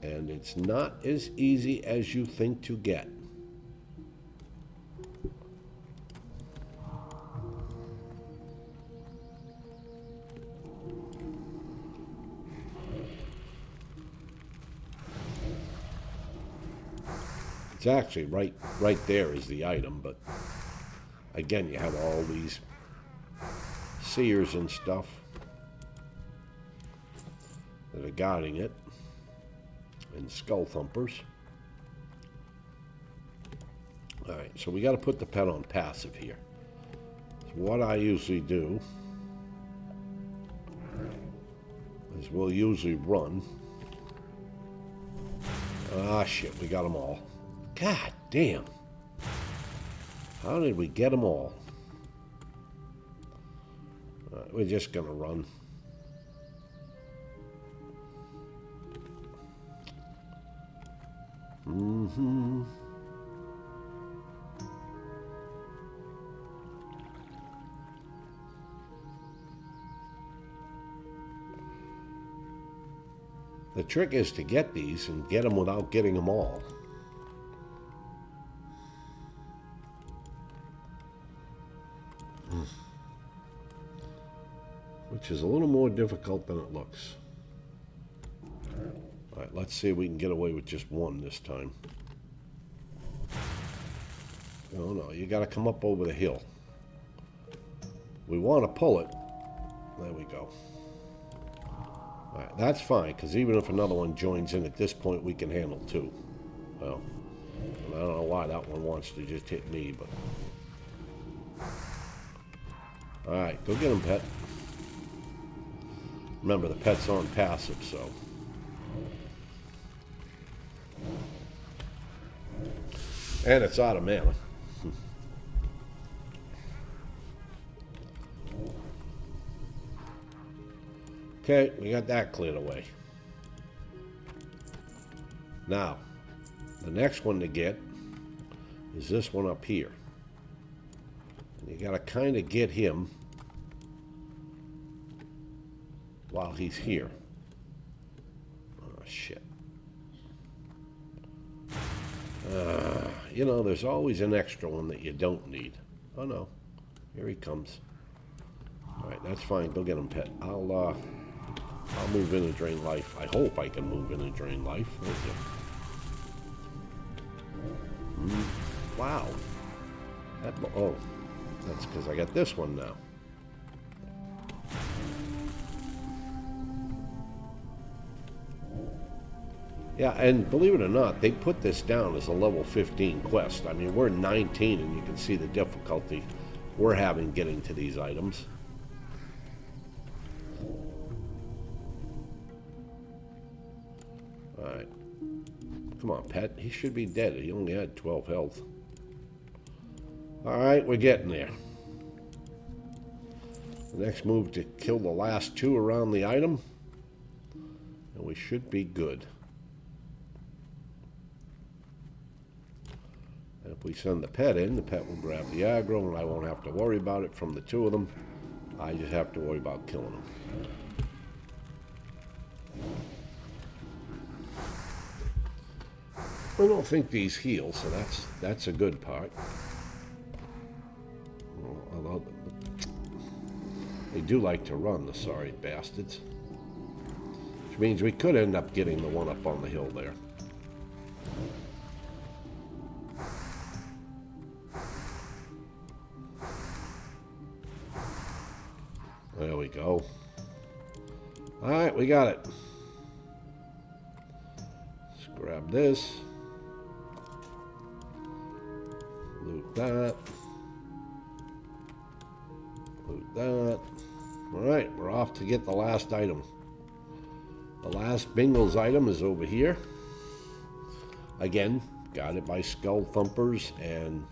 And it's not as easy as you think to get. It's actually right there is the item, but again, you have all these seers and stuff that are guarding it, and skull thumpers. All right, so we got to put the pet on passive here. So what I usually do is we'll usually run. Ah, shit, we got them all. God damn. How did we get them all? We're just going to run. The trick is to get these and get them without getting them all. Which is a little more difficult than it looks. All right, let's see if we can get away with just 1 this time. Oh no, you got to come up over the hill. We want to pull it. There we go. All right, that's fine, because even if another one joins in at this point, we can handle 2. Well, I don't know why that one wants to just hit me, but... All right, go get him, pet. Remember, the pet's on passive, so... And it's out of mana. Okay, we got that cleared away. Now, the next one to get is this one up here. You gotta kind of get him while he's here. Oh, shit. You know, there's always an extra one that you don't need. Oh, no. Here he comes. All right, that's fine. Go get him, pet. I'll move in and drain life. I hope I can move in and drain life. Thank you. Wow. Oh, that's because I got this one now. Yeah, and believe it or not, they put this down as a level 15 quest. I mean, we're 19, and you can see the difficulty we're having getting to these items. Alright. Come on, pet. He should be dead. He only had 12 health. Alright, we're getting there. The next move to kill the last 2 around the item. And we should be good. And if we send the pet in, the pet will grab the aggro, and I won't have to worry about it from the 2 of them. I just have to worry about killing them. I don't think these heal, so that's a good part. Well, they do like to run, the sorry bastards. Which means we could end up getting the one up on the hill there. There we go. Alright, we got it. Let's grab this. Loot that. Loot that. Alright, we're off to get the last item. The last Bingle's item is over here. Again, got it by Skull Thumpers and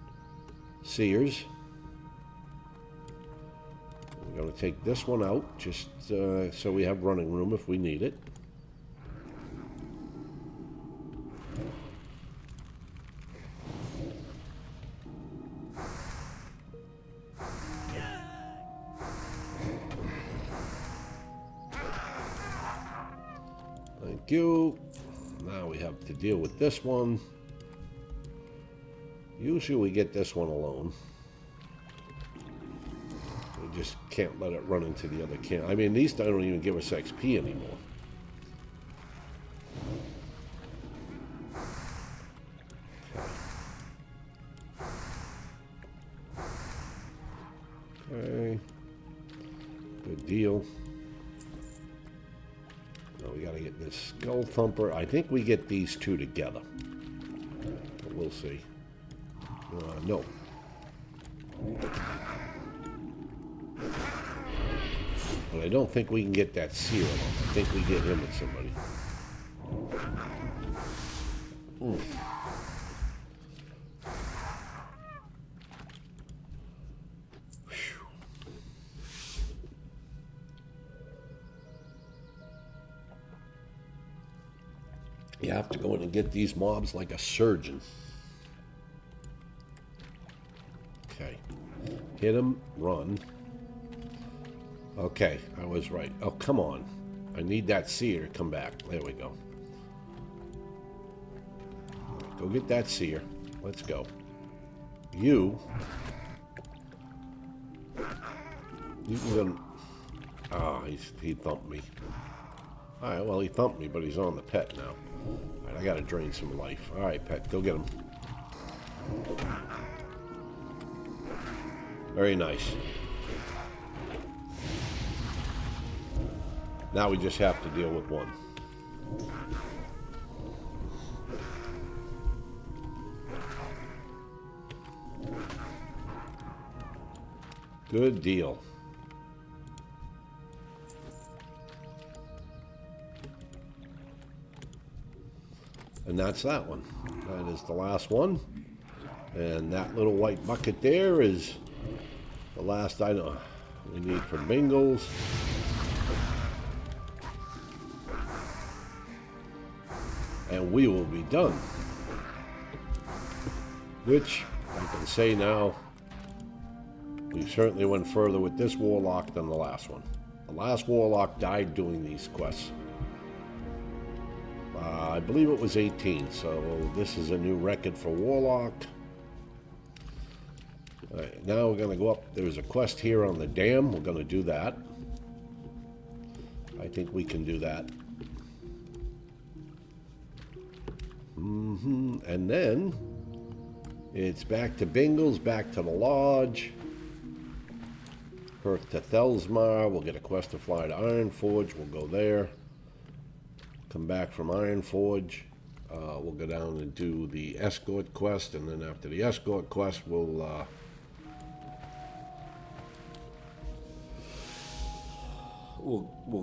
Seers. We're going to take this one out, just so we have running room if we need it. Thank you. Now we have to deal with this one. Usually we get this one alone. We just can't let it run into the other camp. I mean, these don't even give us XP anymore. Okay. Good deal. Now we got to get this Skull Thumper. I think we get these 2 together. But we'll see. No. But I don't think we can get that Seer. I think we get him with somebody. You have to go in and get these mobs like a surgeon. Okay. Hit him, run. Okay, I was right. Oh, come on. I need that Seer to come back. There we go. Right, go get that Seer. Let's go. You can go... Ah, he thumped me. Alright, well, he thumped me, but he's on the pet now. Alright, I gotta drain some life. Alright, pet, go get him. Very nice. Now we just have to deal with one. Good deal. And that's that one. That is the last one. And that little white bucket there is the last item we need for Bingles. And we will be done. Which I can say now, we certainly went further with this Warlock than the last one. The last Warlock died doing these quests. I believe it was 18, so this is a new record for Warlock. Alright, now we're going to go up. There's a quest here on the dam. We're going to do that. I think we can do that. And then it's back to Bingles, back to the lodge. Perk to Thelsmar. We'll get a quest to fly to Ironforge. We'll go there. Come back from Ironforge. We'll go down and do the escort quest, and then after the escort quest, we'll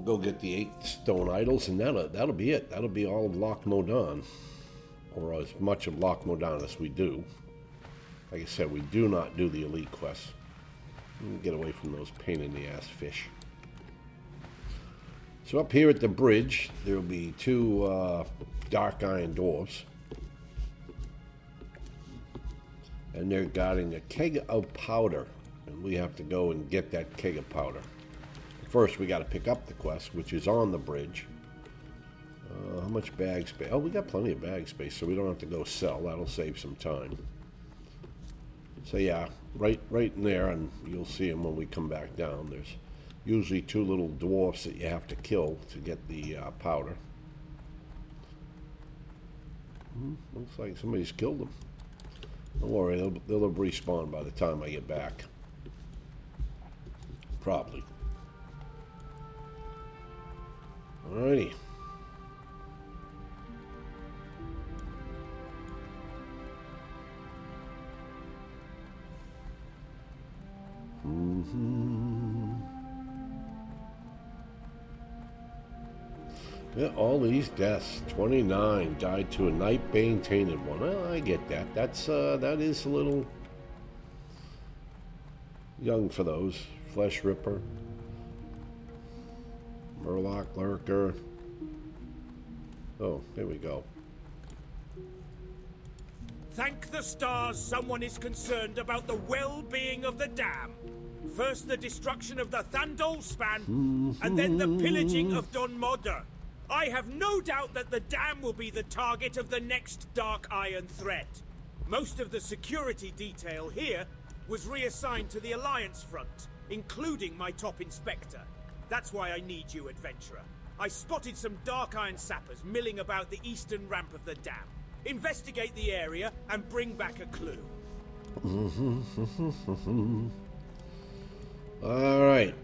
go get the 8 stone idols, and that'll be it. That'll be all of Loch Modan, or as much of Loch Modan as we do. Like I said, we do not do the elite quests. We'll get away from those pain in the ass fish. So up here at the bridge, there will be 2 dark iron dwarves. And they're guarding a keg of powder. And we have to go and get that keg of powder. First, we got to pick up the quest, which is on the bridge. How much bag space? Oh, we got plenty of bag space, so we don't have to go sell. That'll save some time. So yeah, right in there, and you'll see them when we come back down. There's usually 2 little dwarfs that you have to kill to get the powder. Looks like somebody's killed them. Don't worry, they'll have respawned by the time I get back. Probably. Alrighty. Yeah, all these deaths. 29 died to a Nightbane tainted one. Well, I get that. That is a little young for those. Flesh Ripper, Murloc Lurker. Oh, there we go. Thank the stars someone is concerned about the well-being of the dam. First the destruction of the Thandol span, and then the pillaging of Loch Modan. I have no doubt that the dam will be the target of the next Dark Iron threat. Most of the security detail here was reassigned to the Alliance front, including my top inspector. That's why I need you, adventurer. I spotted some Dark Iron sappers milling about the eastern ramp of the dam. Investigate the area and bring back a clue. All right.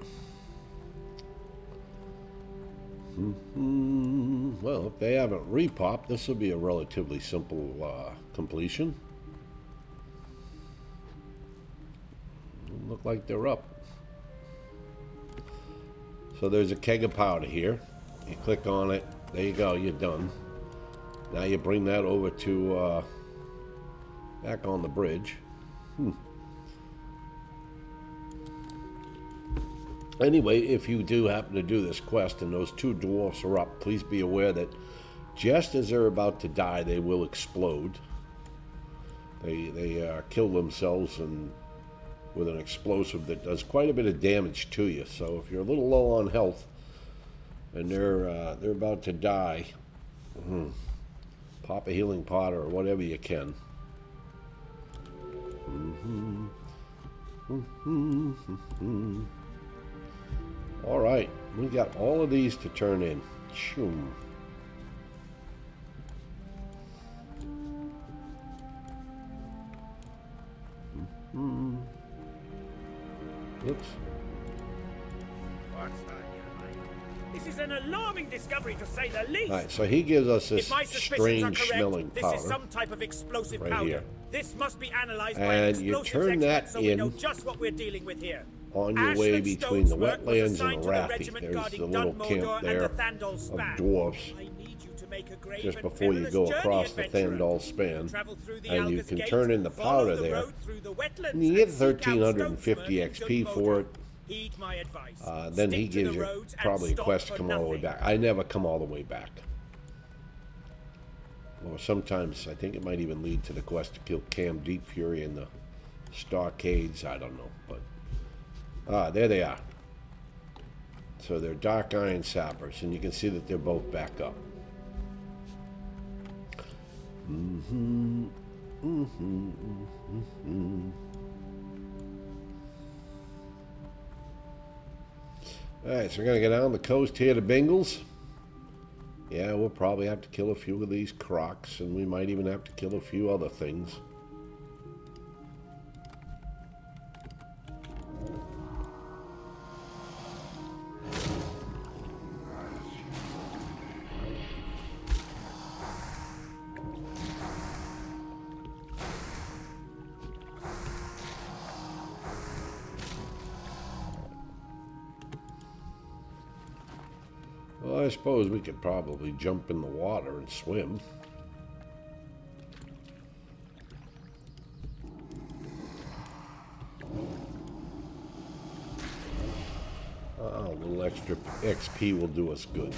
Well, if they haven't repopped, this will be a relatively simple completion. Look like they're up. So there's a keg of powder here. You click on it. There you go. You're done. Now you bring that over to back on the bridge. Anyway, if you do happen to do this quest and those 2 dwarfs are up, please be aware that just as they're about to die, they will explode. They kill themselves with an explosive that does quite a bit of damage to you. So if you're a little low on health and they're about to die, pop a healing pot or whatever you can. All right, we got all of these to turn in. Shoom. Oops. What's on your mind? This is an alarming discovery, to say the least. All right, so he gives us this If my suspicions strange are correct, smelling powder. this is some type of explosive right powder. here. This must be analyzed by And an you explosives turn that expert, so we know in just what we're dealing with here. on your way Ashland between the Stoneswork was wetlands assigned and to the the Rathi. regiment There's guarding the little Loch camp Modan there and the Thandal of Span. dwarves I need you to make a grave just and before you perilous go journey, across the adventurer. Thandal Span. Travel through the And you Algus can Gate, turn in the follow powder the there. road through the wetlands, And you get and seek out 1,350 Stoneswork XP in for it. Heed my advice. Then Stick he to gives the you roads and probably a stop quest to for come all the way nothing. back. I never come all the way back. Or sometimes I think it might even lead to the quest to kill Cam Deep Fury in the Starcades. I don't know, but there they are. So they're Dark Iron Sappers, and you can see that they're both back up. Alright, so we're going to get down the coast here to Bingles. Yeah, we'll probably have to kill a few of these crocs, and we might even have to kill a few other things. Well, I suppose we could probably jump in the water and swim. A little extra XP will do us good.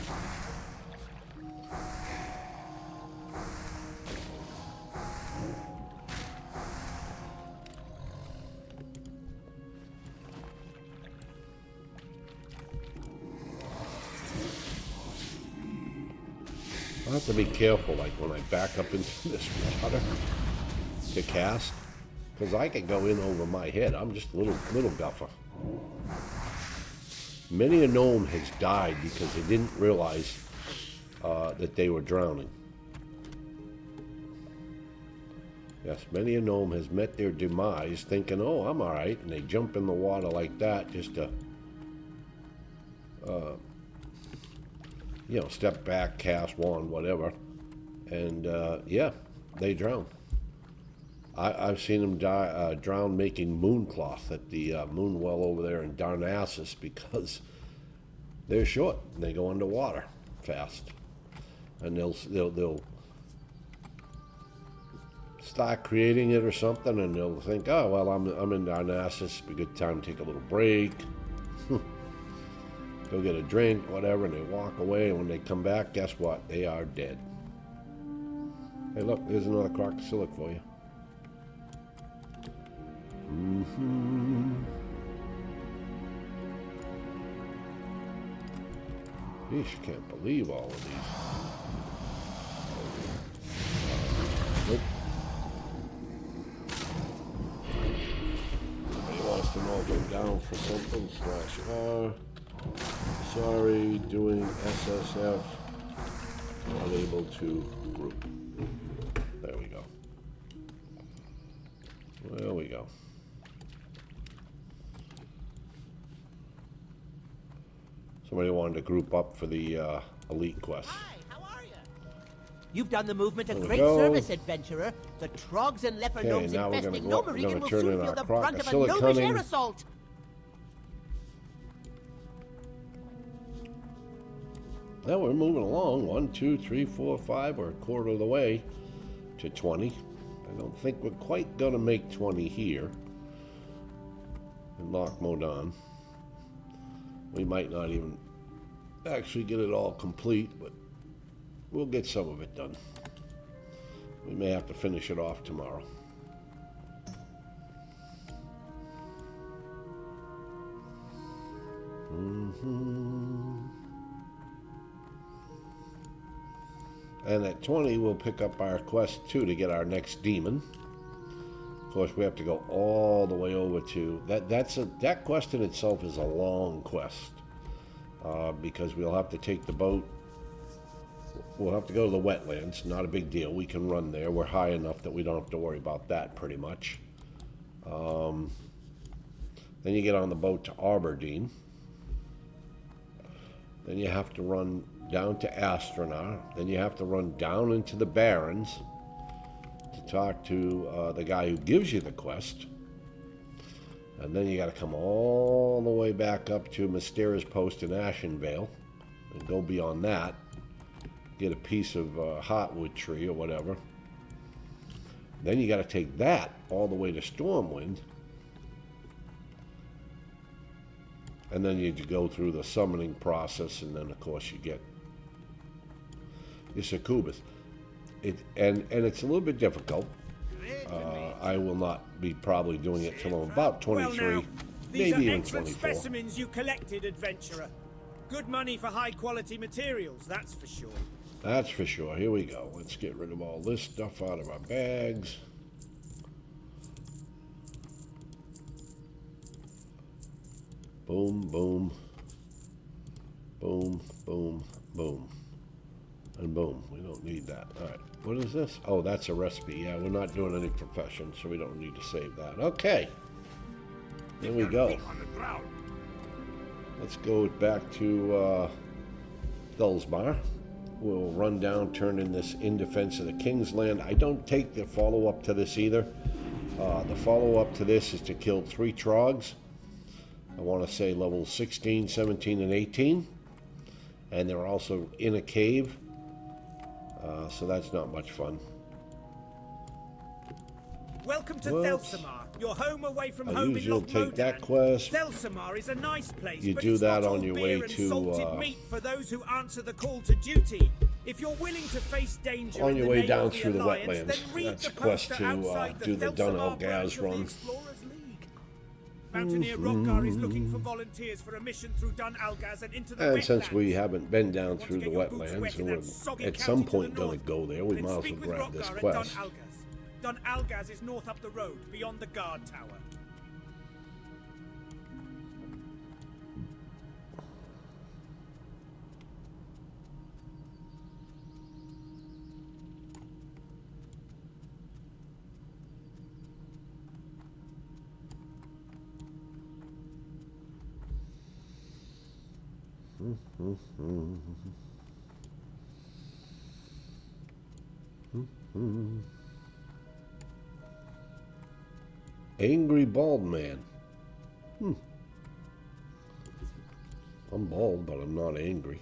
I have to be careful, like when I back up into this water to cast, because I could go in over my head. I'm just a little guffer. Many a gnome has died because they didn't realize that they were drowning. Yes, many a gnome has met their demise thinking, oh, I'm all right, and they jump in the water like that just to, you know, step back, cast wand, whatever, and yeah, they drown. I've seen them drown making mooncloth at the moon well over there in Darnassus because they're short and they go underwater fast, and they'll start creating it or something, and they'll think, oh well, I'm in Darnassus, it'll be a good time to take a little break. Go get a drink, whatever, and they walk away, and when they come back, guess what? They are dead. Hey, look, there's another crocosilic for you. Yeesh, can't believe all of these. Nope. He wants to know if I'm down for something. /R. Sorry, doing SSF. Unable to group. There we go. There we go. Somebody wanted to group up for the elite quest. Hi, how are you? You've done the movement a There we great go. service, adventurer. The trogs and leper Okay, gnomes now we're infesting gonna Gnome region will turn soon in feel our the brunt of a crocosilic gnomish hunting. air assault. Now we're moving along. 1, 2, 3, 4, 5. We're a quarter of the way to 20. I don't think we're quite gonna make 20 here in Loch Modan. We might not even actually get it all complete, but we'll get some of it done. We may have to finish it off tomorrow. And at 20, we'll pick up our quest 2 to get our next demon. Of course, we have to go all the way over to that quest in itself is a long quest because we'll have to take the boat. We'll have to go to the wetlands. Not a big deal. We can run there. We're high enough that we don't have to worry about that pretty much. Then you get on the boat to Aberdeen. Then you have to run down to Astronar. Then you have to run down into the Barrens to talk to the guy who gives you the quest. And then you got to come all the way back up to Mysterious Post in Ashenvale and go beyond that. Get a piece of heartwood tree or whatever. Then you got to take that all the way to Stormwind. And then you go through the summoning process, and then of course you get your succubus. And it's a little bit difficult. I will not be probably doing it till I'm about 23, well, now, maybe even excellent 24. Specimens you collected, adventurer. Good money for high quality materials, that's for sure. That's for sure. Here we go. Let's get rid of all this stuff out of our bags. Boom, boom, boom, boom, boom, and boom. We don't need that. All right. What is this? Oh, that's a recipe. Yeah, we're not doing any professions, so we don't need to save that. Okay. There we go. Let's go back to Dulsbar. We'll run down, turn in this In Defense of the King's Land. I don't take the follow-up to this either. The follow-up to this is to kill 3 trogs. I want to say level 16, 17, and 18. And they're also in a cave. So that's not much fun. Welcome to Thelsamar, your home away from home in Loch Modan. Take that quest. Thelsamar is a nice place, you but do it's that not on all your beer way and to salted meat for those who answer the call to duty. If you're willing to face danger on in your the way name down of the through the Alliance, wetlands. then read That's the a quest poster to outside do the Thelsamar Dunelgaz branch of the run. Explorers League. Mountaineer Rockgar is looking for volunteers for a mission through Dunelgaz and into the And wetlands. since we haven't been down through the get your boots wetlands, wet in and that we're soggy at county some to point the going to north, go there, we then might as well speak with grab this Rockgar at quest. Dunelgaz is north up the road, beyond the guard tower. Angry bald man. I'm bald, but I'm not angry.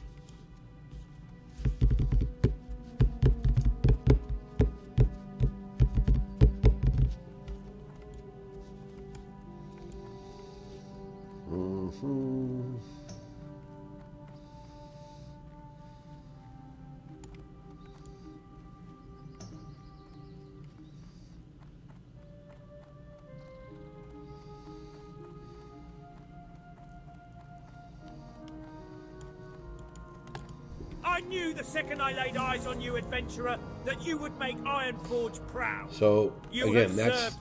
I knew the second I laid eyes on you, adventurer, that you would make Ironforge proud. So again, that's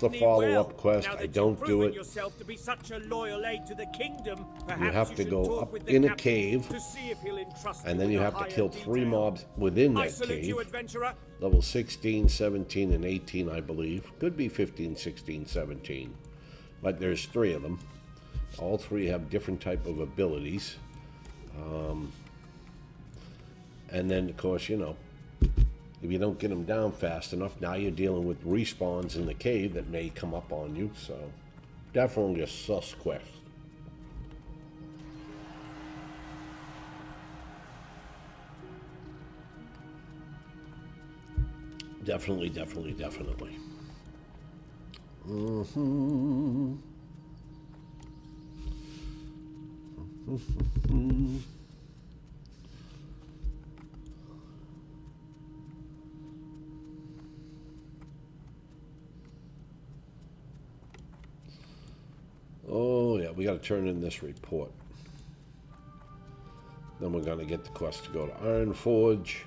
the follow-up quest. I don't do it. Yourself to be such a loyal aid to the kingdom, you have to go up in a cave, to see if he'll entrust and then you have to kill 3 mobs within that cave. You, adventurer. Level 16, 17, and 18, I believe. Could be 15, 16, 17. But there's 3 of them. All 3 have different type of abilities. And then, of course, you know, if you don't get them down fast enough, now you're dealing with respawns in the cave that may come up on you. So, definitely a sus quest. Definitely. Oh, yeah, we got to turn in this report. Then we're going to get the quest to go to Ironforge.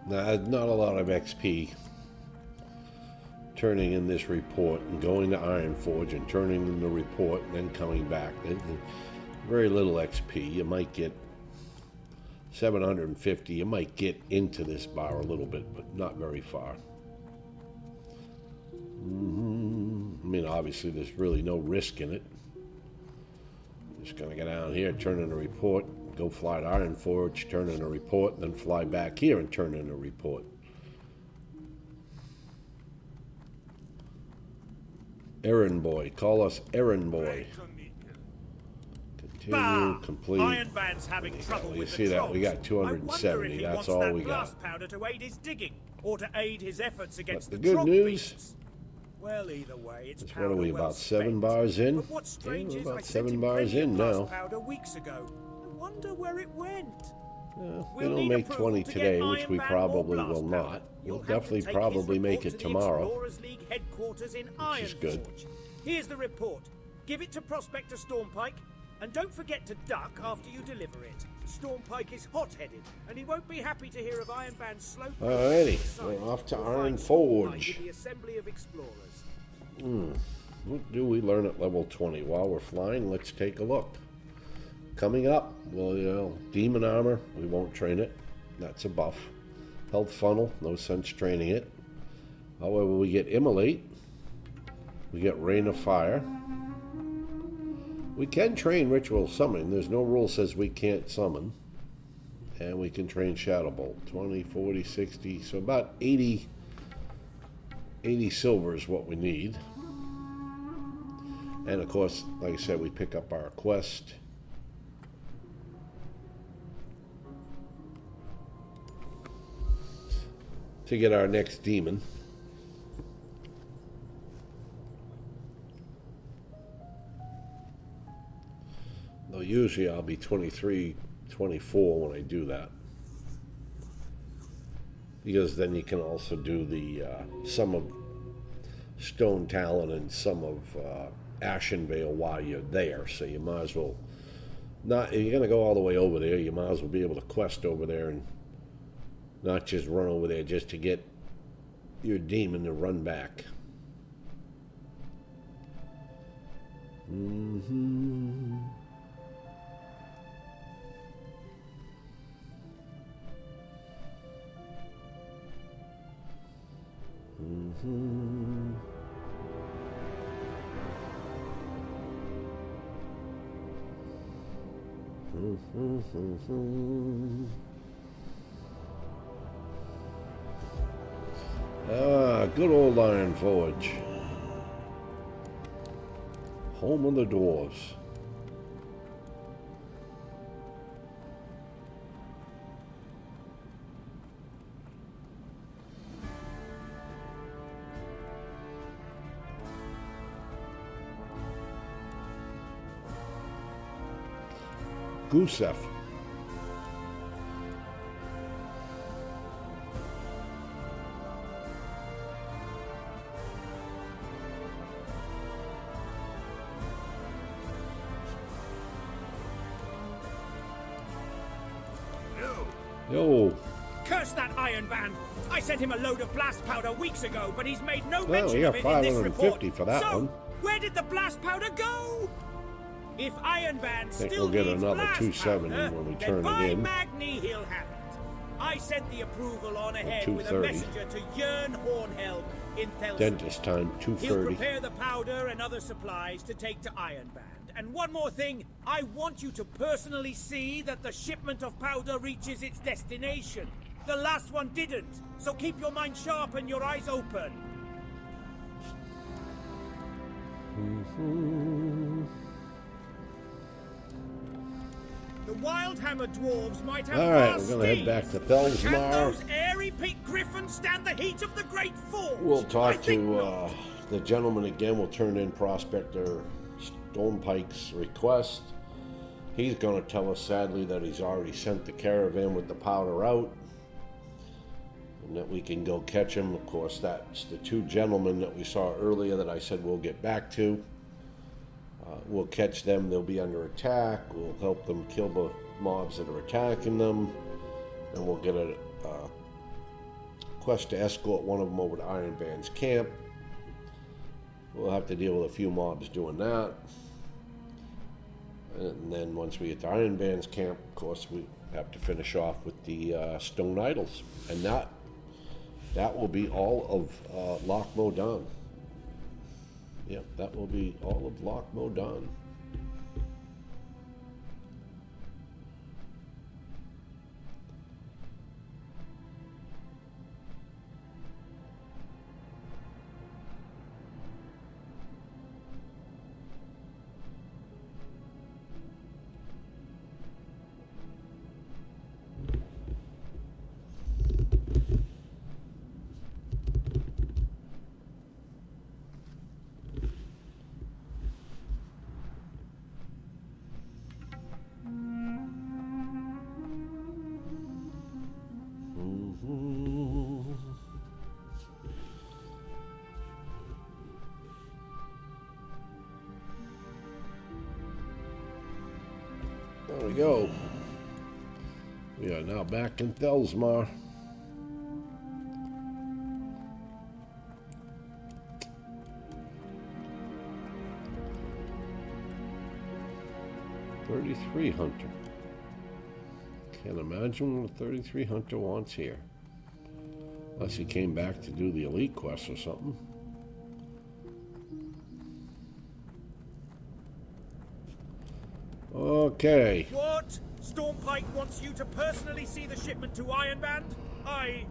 Now, not a lot of XP turning in this report and going to Ironforge and turning in the report and then coming back. Very little XP. You might get 750. You might get into this bar a little bit, but not very far. I mean, obviously, there's really no risk in it. Just gonna get down here, turn in a report, go fly to Iron Forge, turn in a report, then fly back here and turn in a report. Errand boy, call us errand boy. Continue, complete. Ironman's having trouble you with see the that? We got trolls. 270. That's all we got. Blast powder to aid his digging, or to aid his efforts against But the the good trog news. beasts. Well, either way, it's What are we, about 7 bars in? But what's strange is about I sent 7 him bars plenty of in blast now. powder weeks ago. I wonder where it went. We don't make 20 today, which we probably will not. We'll definitely probably make it tomorrow, which is good. Here's the report. Give it to Prospector Stormpike, and don't forget to duck after you deliver it. Stormpike is hot-headed, and he won't be happy to hear of Ironman's slow. Alrighty, we're off to Iron Forge. The assembly of explorers. What do we learn at level 20? While we're flying, let's take a look. Coming up, well, Demon Armor, we won't train it. That's a buff. Health Funnel, no sense training it. However, we get Immolate. We get Rain of Fire. We can train Ritual Summoning. There's no rule says we can't summon. And we can train Shadow Bolt. 20, 40, 60, so about 80 silver is what we need. And of course, like I said, we pick up our quest. To get our next demon. Though usually I'll be 23, 24 when I do that. Because then you can also do the some of Stone Talon and some of Ashen Veil while you're there. So you might as well not, if you're gonna go all the way over there, you might as well be able to quest over there and not just run over there just to get your demon to run back. Ah, good old Iron Forge. Home of the dwarves. Gusev. Yo. Curse that Iron Band! I sent him a load of blast powder weeks ago, but he's made no mention we got of it in this 550 report. for that so, one. Where did the blast powder go? If Iron Band Think still we'll get needs another blast 270 powder, when we then turn it by in. Magni he'll have it. I sent the approval on ahead with a 230. messenger to Jörn Hornhelm in Thelsey. Dentist time, He'll 230. prepare the powder and other supplies to take to Iron Band. And one more thing, I want you to personally see that the shipment of powder reaches its destination. The last one didn't, so keep your mind sharp and your eyes open. The Wildhammer dwarves might have Alright, fast we're gonna head steeds, back to but Thelsmar. can those airy pink griffins stand the heat of the Great Forge? We'll I talk think to not. the gentleman again. We'll turn in Prospector Stormpike's request. He's going to tell us sadly that he's already sent the caravan with the powder out and that we can go catch him. Of course, that's the two gentlemen that we saw earlier that I said we'll get back to. We'll catch them. They'll be under attack. We'll help them kill the mobs that are attacking them. And we'll get a quest to escort one of them over to Iron Band's camp. We'll have to deal with a few mobs doing that. And then once we get to Iron Band's camp, of course, we have to finish off with the stone idols, and that will be all of Loch Modan. Yep, that will be all of Loch Modan. There we go. We are now back in Thelsmar. .33 Hunter. Can't imagine what a 33 Hunter wants here. Unless he came back to do the elite quest or something. Okay. What? Stormpike wants you to personally see the shipment to Ironman? I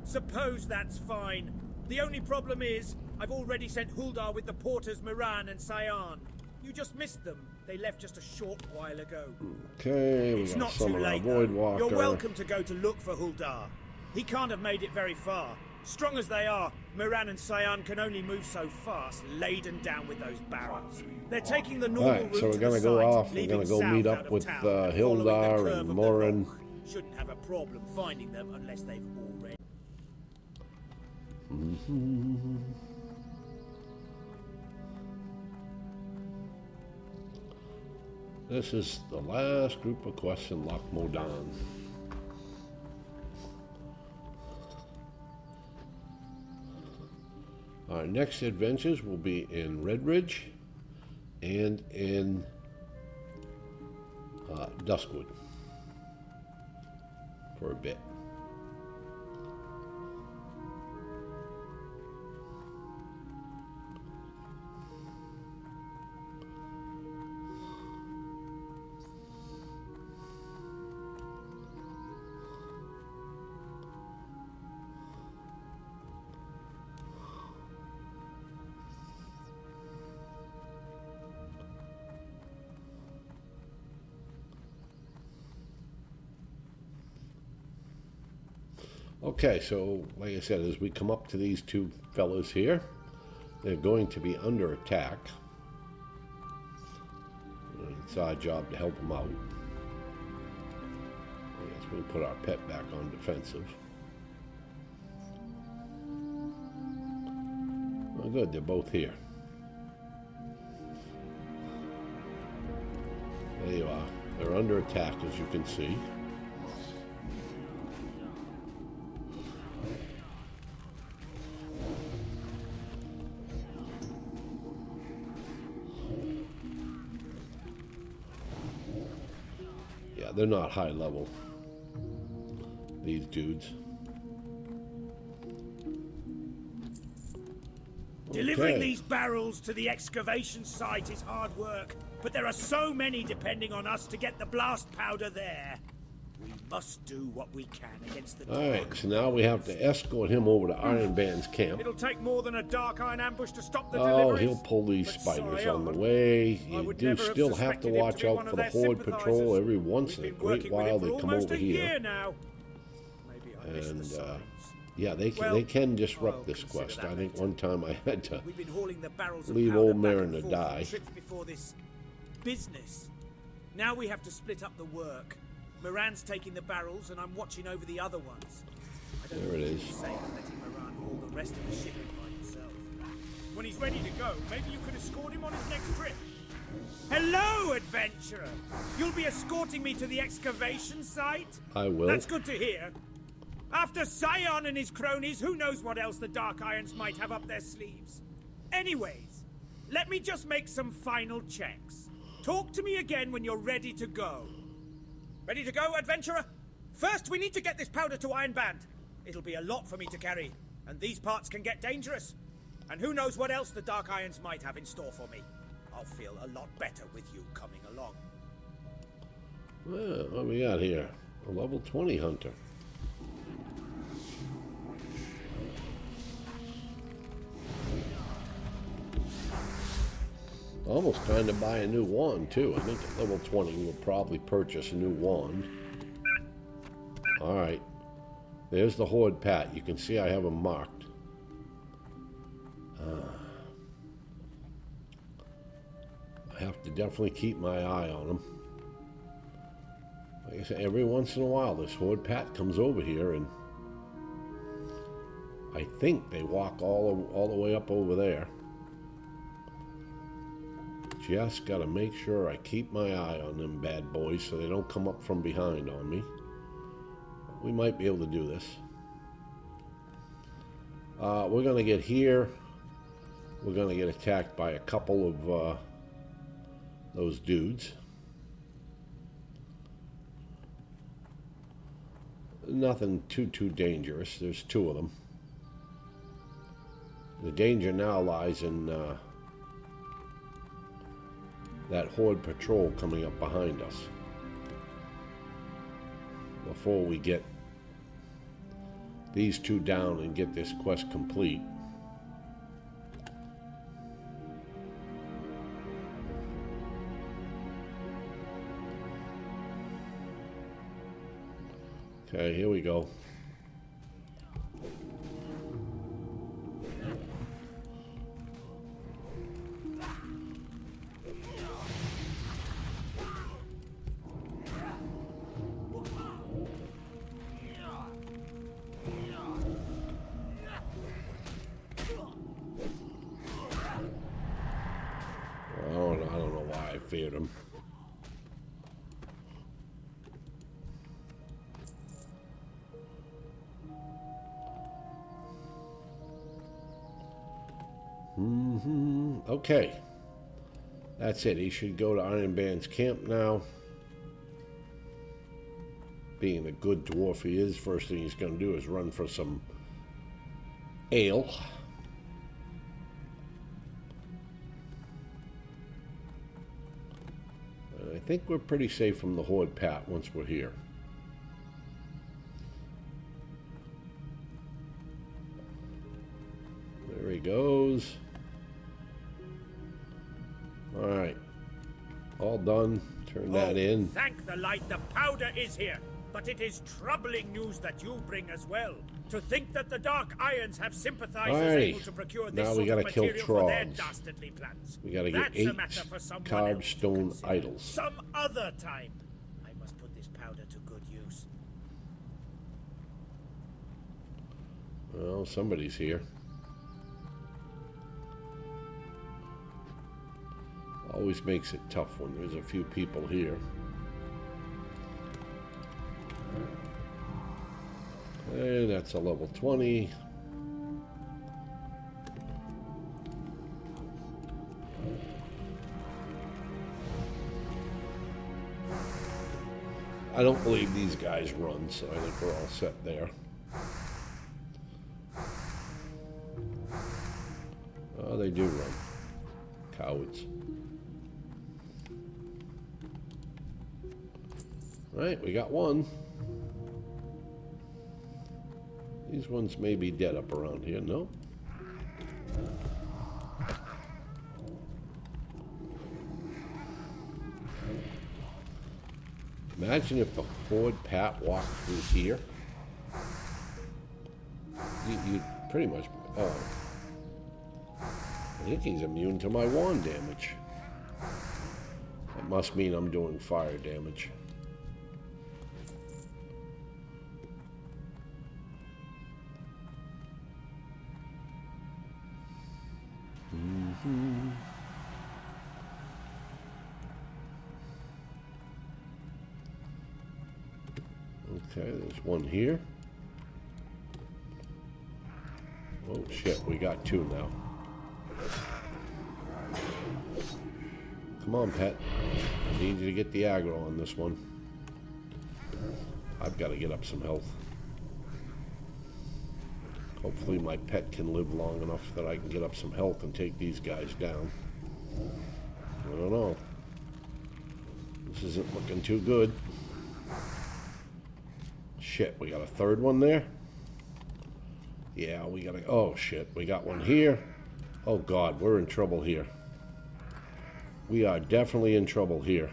suppose that's fine. The only problem is, I've already sent Huldar with the porters Moran and Cyan. You just missed them. They left just a short while ago. Okay, we it's got not some too of our late. Void Walker. You're welcome to go to look for Huldar. He can't have made it very far. Strong as they are, Moran and Cyan can only move so fast, laden down with those barrels. They're taking the normal route so we're gonna go off. We're gonna go meet up with Hildar and Moran. Shouldn't have a problem finding them unless they've already. This is the last group of quests in Loch Modan. Our next adventures will be in Redridge and in Duskwood for a bit. Okay, so like I said, as we come up to these two fellas here, they're going to be under attack. It's our job to help them out. I guess we'll put our pet back on defensive. Well, good, they're both here. There you are. They're under attack, as you can see. They're not high level, these dudes. Delivering these barrels to the excavation site is hard work, but there are so many depending on us to get the blast powder there. We must do what we can against the Alright, so now we have to escort him over to Ironman's camp. It'll take more than a dark iron ambush to stop the deliveries. deliveries. He'll pull these spiders on the way. You do still have to watch out for the Horde Patrol. Every once in a great while they come over here. And yeah, they can disrupt this quest. I think one time I had to leave old Mariner to die. Before this business. Now we have to split up the work. Moran's taking the barrels, and I'm watching over the other ones. There it is. Letting Moran haul the rest of the shipment by himself. When he's ready to go, maybe you could escort him on his next trip. Hello, adventurer! You'll be escorting me to the excavation site? I will. That's good to hear. After Cyan and his cronies, who knows what else the Dark Irons might have up their sleeves? Anyways, let me just make some final checks. Talk to me again when you're ready to go. Ready to go, adventurer? First, we need to get this powder to Ironman. It'll be a lot for me to carry, and these parts can get dangerous. And who knows what else the Dark Irons might have in store for me. I'll feel a lot better with you coming along. Well, what we got here? A level 20 hunter. Almost trying to buy a new wand, too. I think at level 20 we'll probably purchase a new wand. Alright. There's the Horde Pat. You can see I have them marked. I have to definitely keep my eye on them. Like I said, every once in a while this Horde Pat comes over here, and I think they walk all the way up over there. Just gotta make sure I keep my eye on them bad boys so they don't come up from behind on me. We might be able to do this. We're gonna get here. We're gonna get attacked by a couple of those dudes. Nothing too dangerous. There's two of them. The danger now lies in that Horde patrol coming up behind us. Before we get these two down and get this quest complete. Okay, here we go. I don't know why I feared him. Okay. That's it. He should go to Ironman's camp now. Being the good dwarf he is, first thing he's going to do is run for some ale. And I think we're pretty safe from the Horde Pat once we're here. There he goes. Alright. All done. Turn that in. Thank the light, the powder is here. But it is troubling news that you bring as well. To think that the Dark Irons have sympathizers able to procure this sort of material for their dastardly plans. We gotta get 8 carved stone idols. Some other time. I must put this powder to good use. Well, somebody's here. Always makes it tough when there's a few people here. And that's a level 20. I don't believe these guys run, so I think we're all set there. Oh, they do run. Cowards. Right, we got one. These ones may be dead up around here. No? Imagine if the Horde Pat walked through here. You'd pretty much... Oh. I think he's immune to my wand damage. That must mean I'm doing fire damage. Okay, there's one here. Oh shit, we got two now. Come on, pet. I need you to get the aggro on this one. I've got to get up some health. Hopefully my pet can live long enough that I can get up some health and take these guys down. I don't know. This isn't looking too good. Shit, we got a third one there? Yeah, we got a... Oh, shit, we got one here. Oh, God, we're in trouble here. We are definitely in trouble here.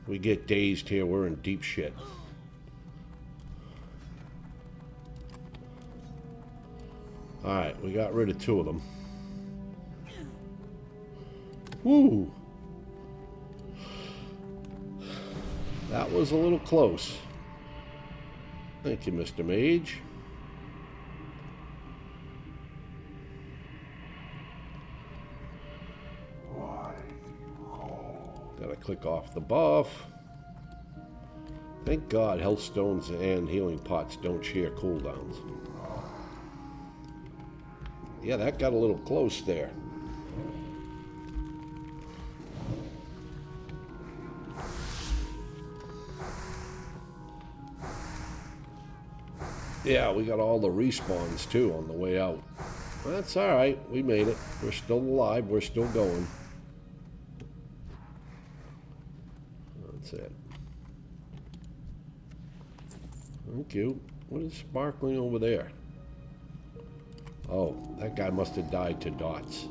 We get dazed here, we're in deep shit. Alright, we got rid of two of them. Woo! That was a little close. Thank you, Mr. Mage. Gotta click off the buff. Thank God health stones and healing pots don't share cooldowns. Yeah, that got a little close there. Yeah, we got all the respawns too on the way out. That's alright, we made it. We're still alive, we're still going. That's it. Thank you. What is sparkling over there? Oh, that guy must have died to dots.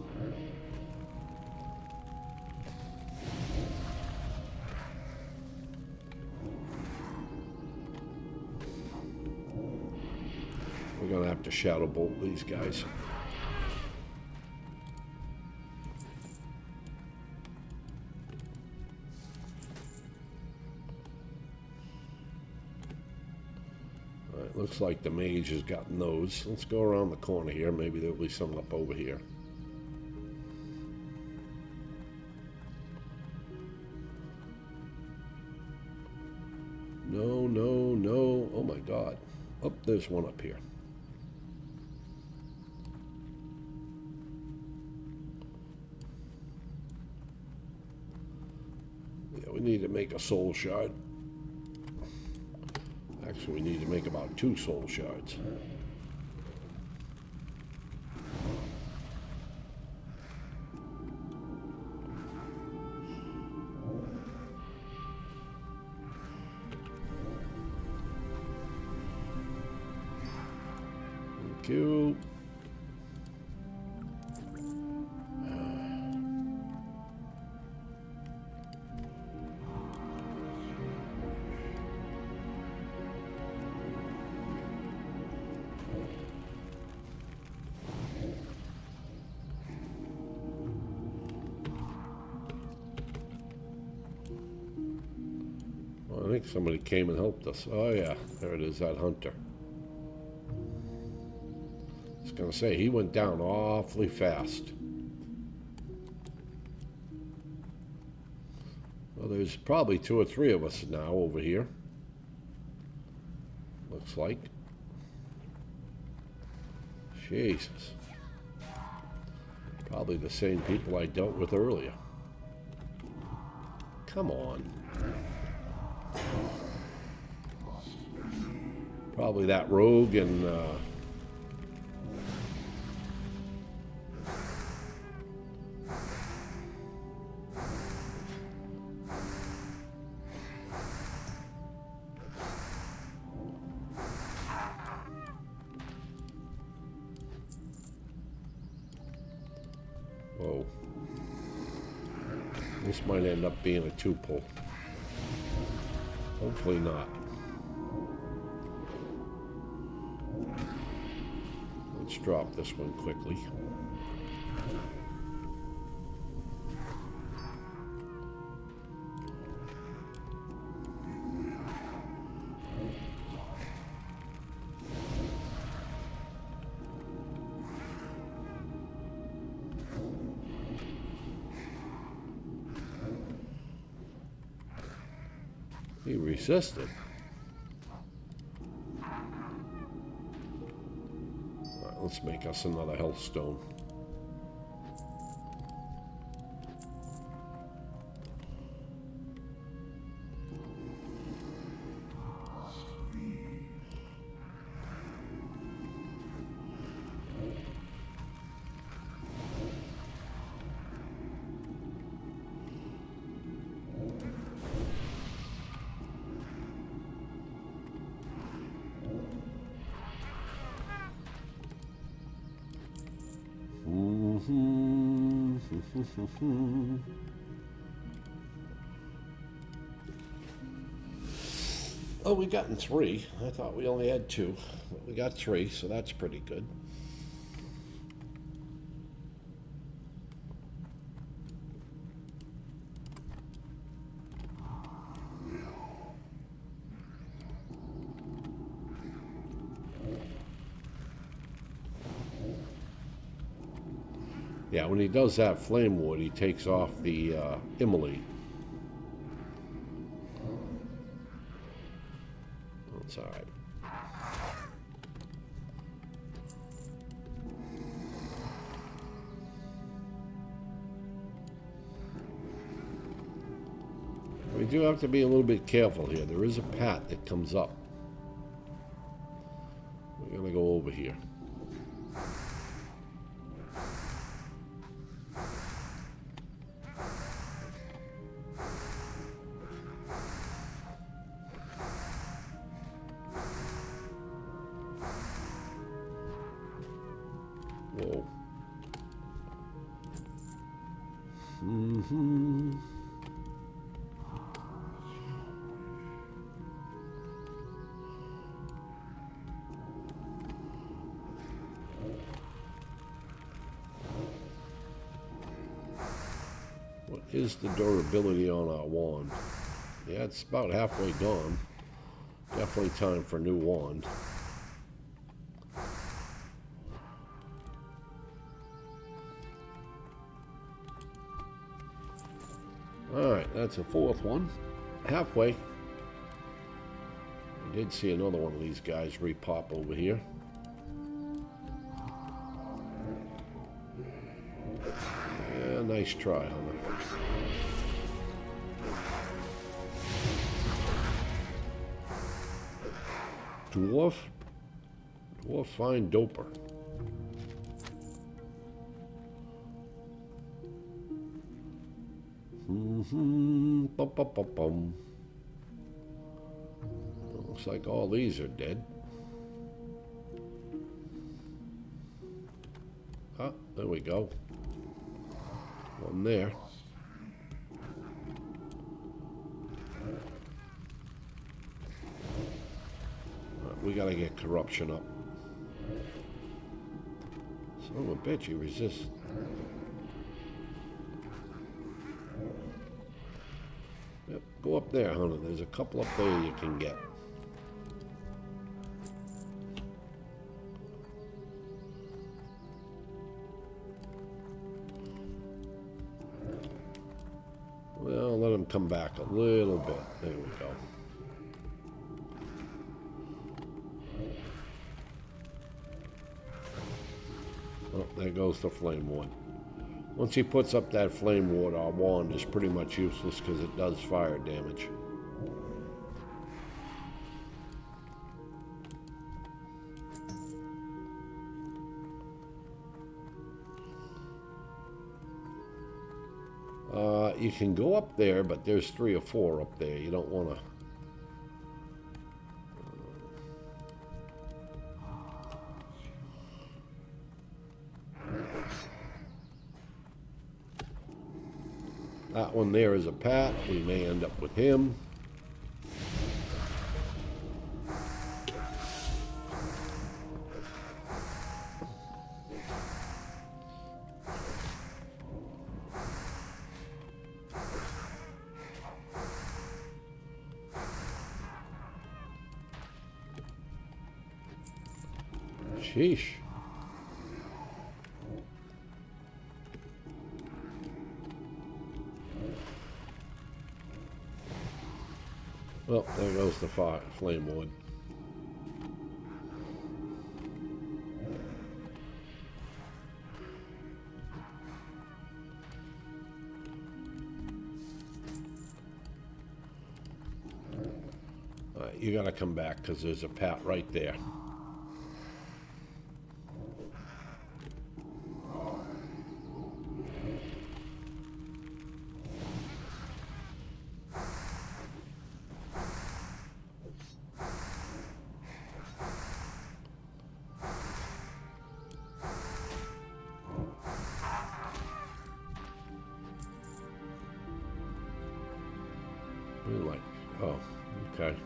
We're gonna have to shadow bolt these guys. Alright, looks like the mage has gotten those. Let's go around the corner here. Maybe there'll be some up over here. No, no, no. Oh my God. Oh, there's one up here. Yeah, we need to make a soul shard. Actually, we need to make about 2 soul shards. Thank you. I think somebody came and helped us. Oh yeah, there it is, that hunter. I was gonna say, he went down awfully fast. Well, there's probably 2 or 3 of us now over here. Looks like. Jesus. Probably the same people I dealt with earlier. Come on. Probably that rogue and whoa. This might end up being a 2-pull. Hopefully not. Let's drop this one quickly. He resisted. Alright, let's make us another health stone. Oh, we gotten 3. I thought we only had 2. But we got 3, so that's pretty good. Yeah, when he does that flame wood, he takes off the immolate. That's all right. We do have to be a little bit careful here. There is a path that comes up. We're going to go over here. Whoa. What is the durability on our wand? Yeah, it's about halfway gone. Definitely time for a new wand. Alright, that's a 4th one. Halfway. I did see another one of these guys repop over here. Yeah, nice try, Hunter. Dwarf fine doper. Bum, bum, bum, bum. Looks like all these are dead. Ah, there we go. One there. We gotta get corruption up. Son of a bitch, he resists. Yep, go up there, Hunter. There's a couple up there you can get. Well, let him come back a little bit. There we go. Oh, there goes the flame ward. Once he puts up that flame ward, our wand is pretty much useless because it does fire damage. You can go up there, but there's 3 or 4 up there. You don't want to... That one there is a pat. We may end up with him. Sheesh. Well, there goes the flame wood. All right, you gotta come back because there's a pat right there. Like, oh, okay.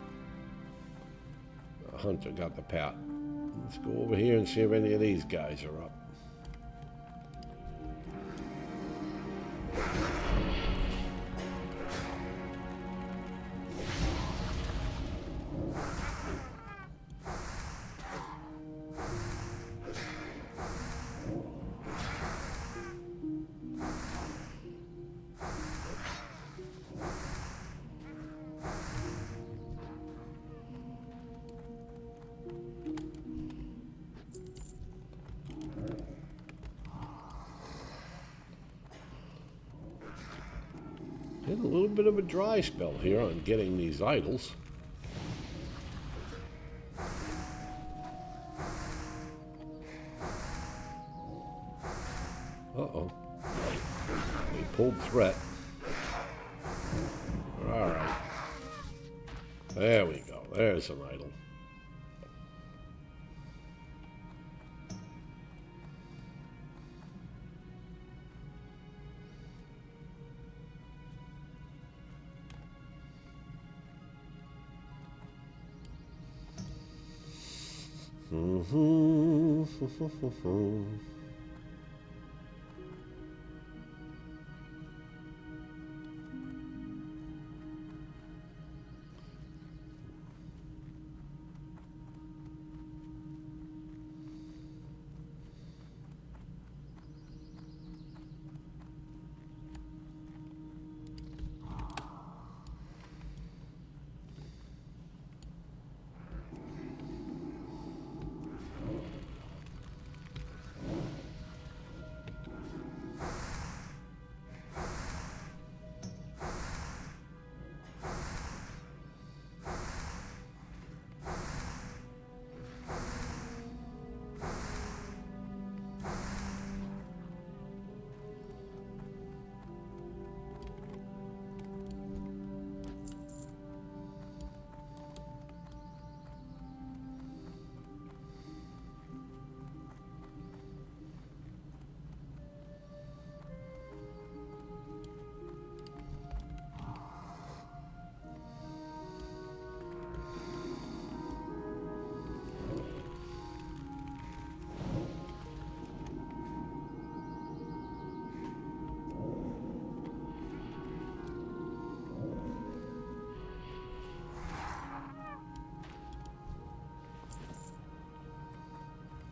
Hunter got the pat. Let's go over here and see if any of these guys are up. Had a little bit of a dry spell here on getting these idols. Uh-oh. They pulled threat. All right. There we go. There's an idol.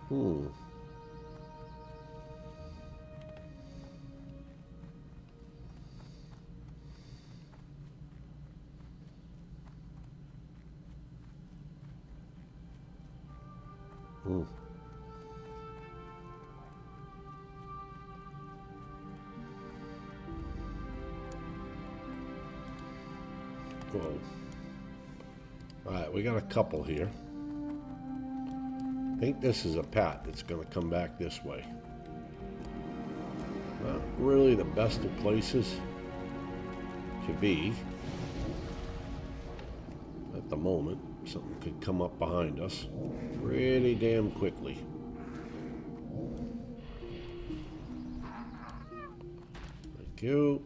Whoa. All right, we got a couple here. I think this is a pat that's going to come back this way. Not really the best of places to be at the moment. Something could come up behind us pretty damn quickly. Thank you.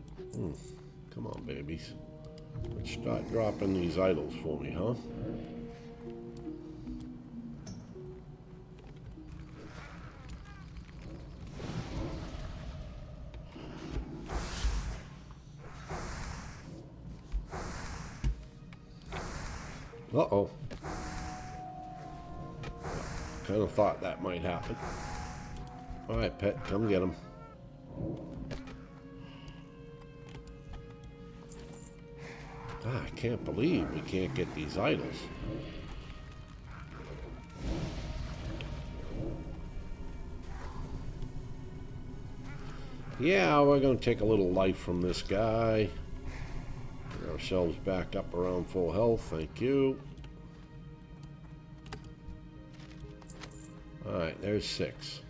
Come on, babies. Let's start dropping these idols for me, huh? Uh-oh. Kind of thought that might happen. All right, pet, come get him. I can't believe we can't get these idols. Yeah, we're going to take a little life from this guy. Get ourselves back up around full health. Thank you. All right, there's 6.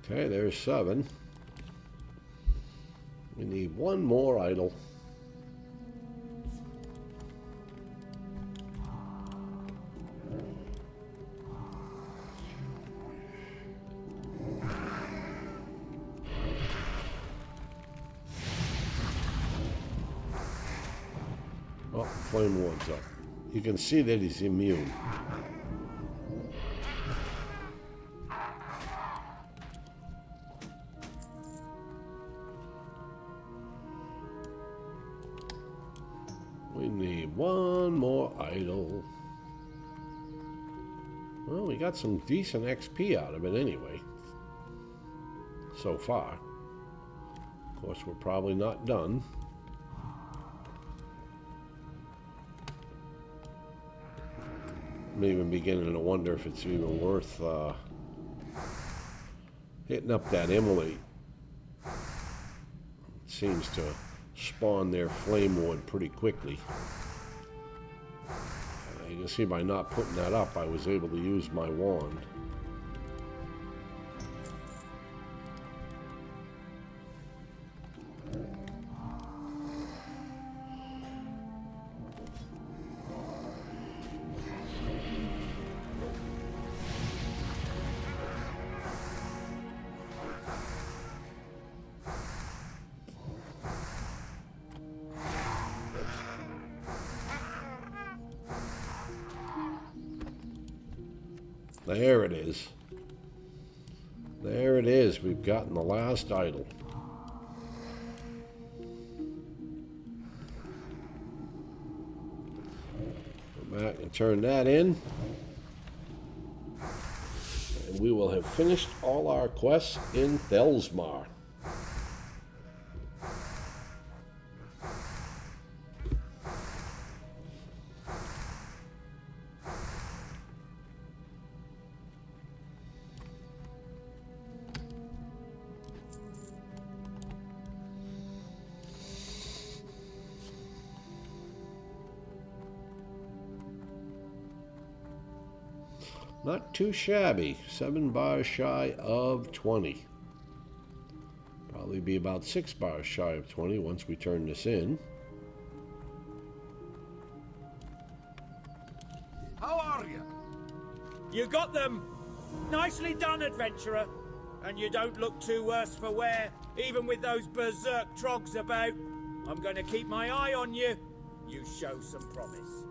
Okay, there's 7. We need 1 more idol. Oh, flame ward's up. You can see that he's immune. We need 1 more idol. Well, we got some decent XP out of it anyway. So far. Of course, we're probably not done. I'm even beginning to wonder if it's even worth hitting up that immolate. It seems to spawn their flame ward pretty quickly. You can see by not putting that up, I was able to use my wand. There it is. There it is. We've gotten the last idol. Go back and turn that in. And we will have finished all our quests in Thelsmar. Not too shabby. 7 bars shy of 20. Probably be about 6 bars shy of 20 once we turn this in. How are you? You got them. Nicely done, adventurer. And you don't look too worse for wear, even with those berserk trogs about. I'm going to keep my eye on you. You show some promise.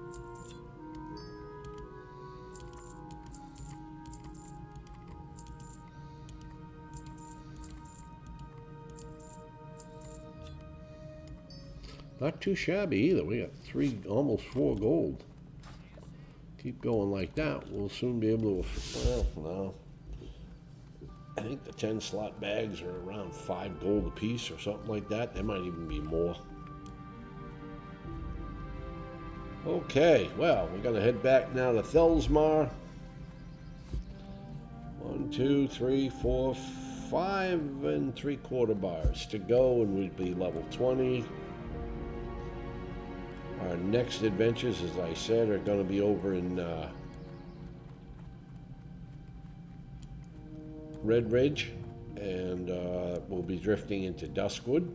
Not too shabby either. We got 3, almost 4 gold. Keep going like that, we'll soon be able to, well, no. I think the 10 slot bags are around 5 gold a piece or something like that. There might even be more. Okay, well, we're gonna head back now to Thelsmar. 1, 2, 3, 4, 5 3/4 bars to go, and we'd be level 20. Our next adventures, as I said, are going to be over in Red Ridge, and we'll be drifting into Duskwood.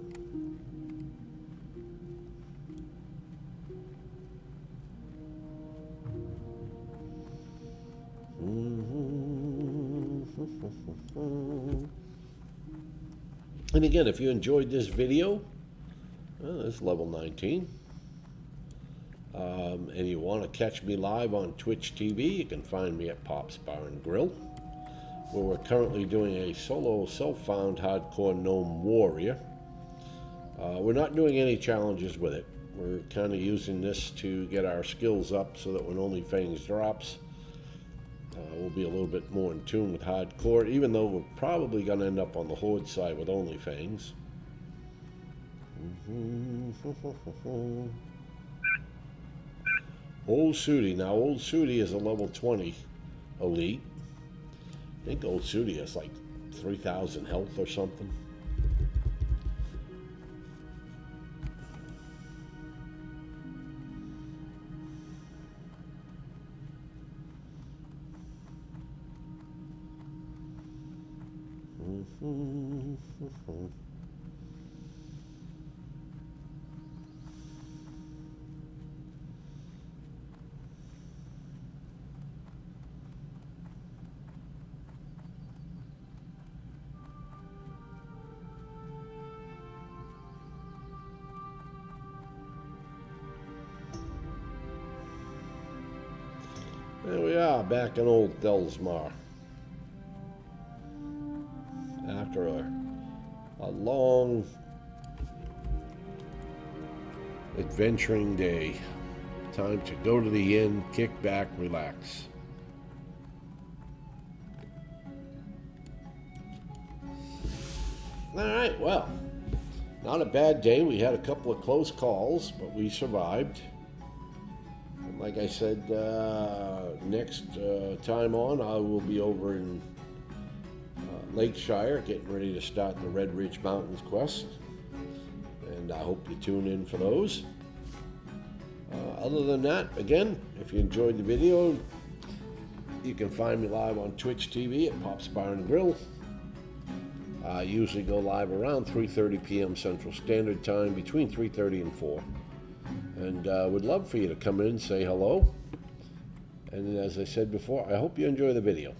And again, if you enjoyed this video, it's level 19. And you want to catch me live on Twitch TV, you can find me at Popsbarngrill, where we're currently doing a solo self-found hardcore gnome warrior. We're not doing any challenges with it. We're kind of using this to get our skills up so that when OnlyFangs drops, we'll be a little bit more in tune with hardcore, even though we're probably going to end up on the Horde side with OnlyFangs. Old Sooty. Now, Old Sooty is a level 20 elite. I think Old Sooty has like 3,000 health or something. There we are, back in old Delsmar. After a long adventuring day. Time to go to the inn, kick back, relax. Alright, well, not a bad day. We had a couple of close calls, but we survived. And like I said, next time on, I will be over in Lakeshire, getting ready to start the Red Ridge Mountains quest. And I hope you tune in for those. Other than that, again, if you enjoyed the video, you can find me live on Twitch TV at Popsbarngrill. I usually go live around 3:30 p.m. Central Standard Time, between 3:30 and 4. And would love for you to come in and say hello. And as I said before, I hope you enjoy the video.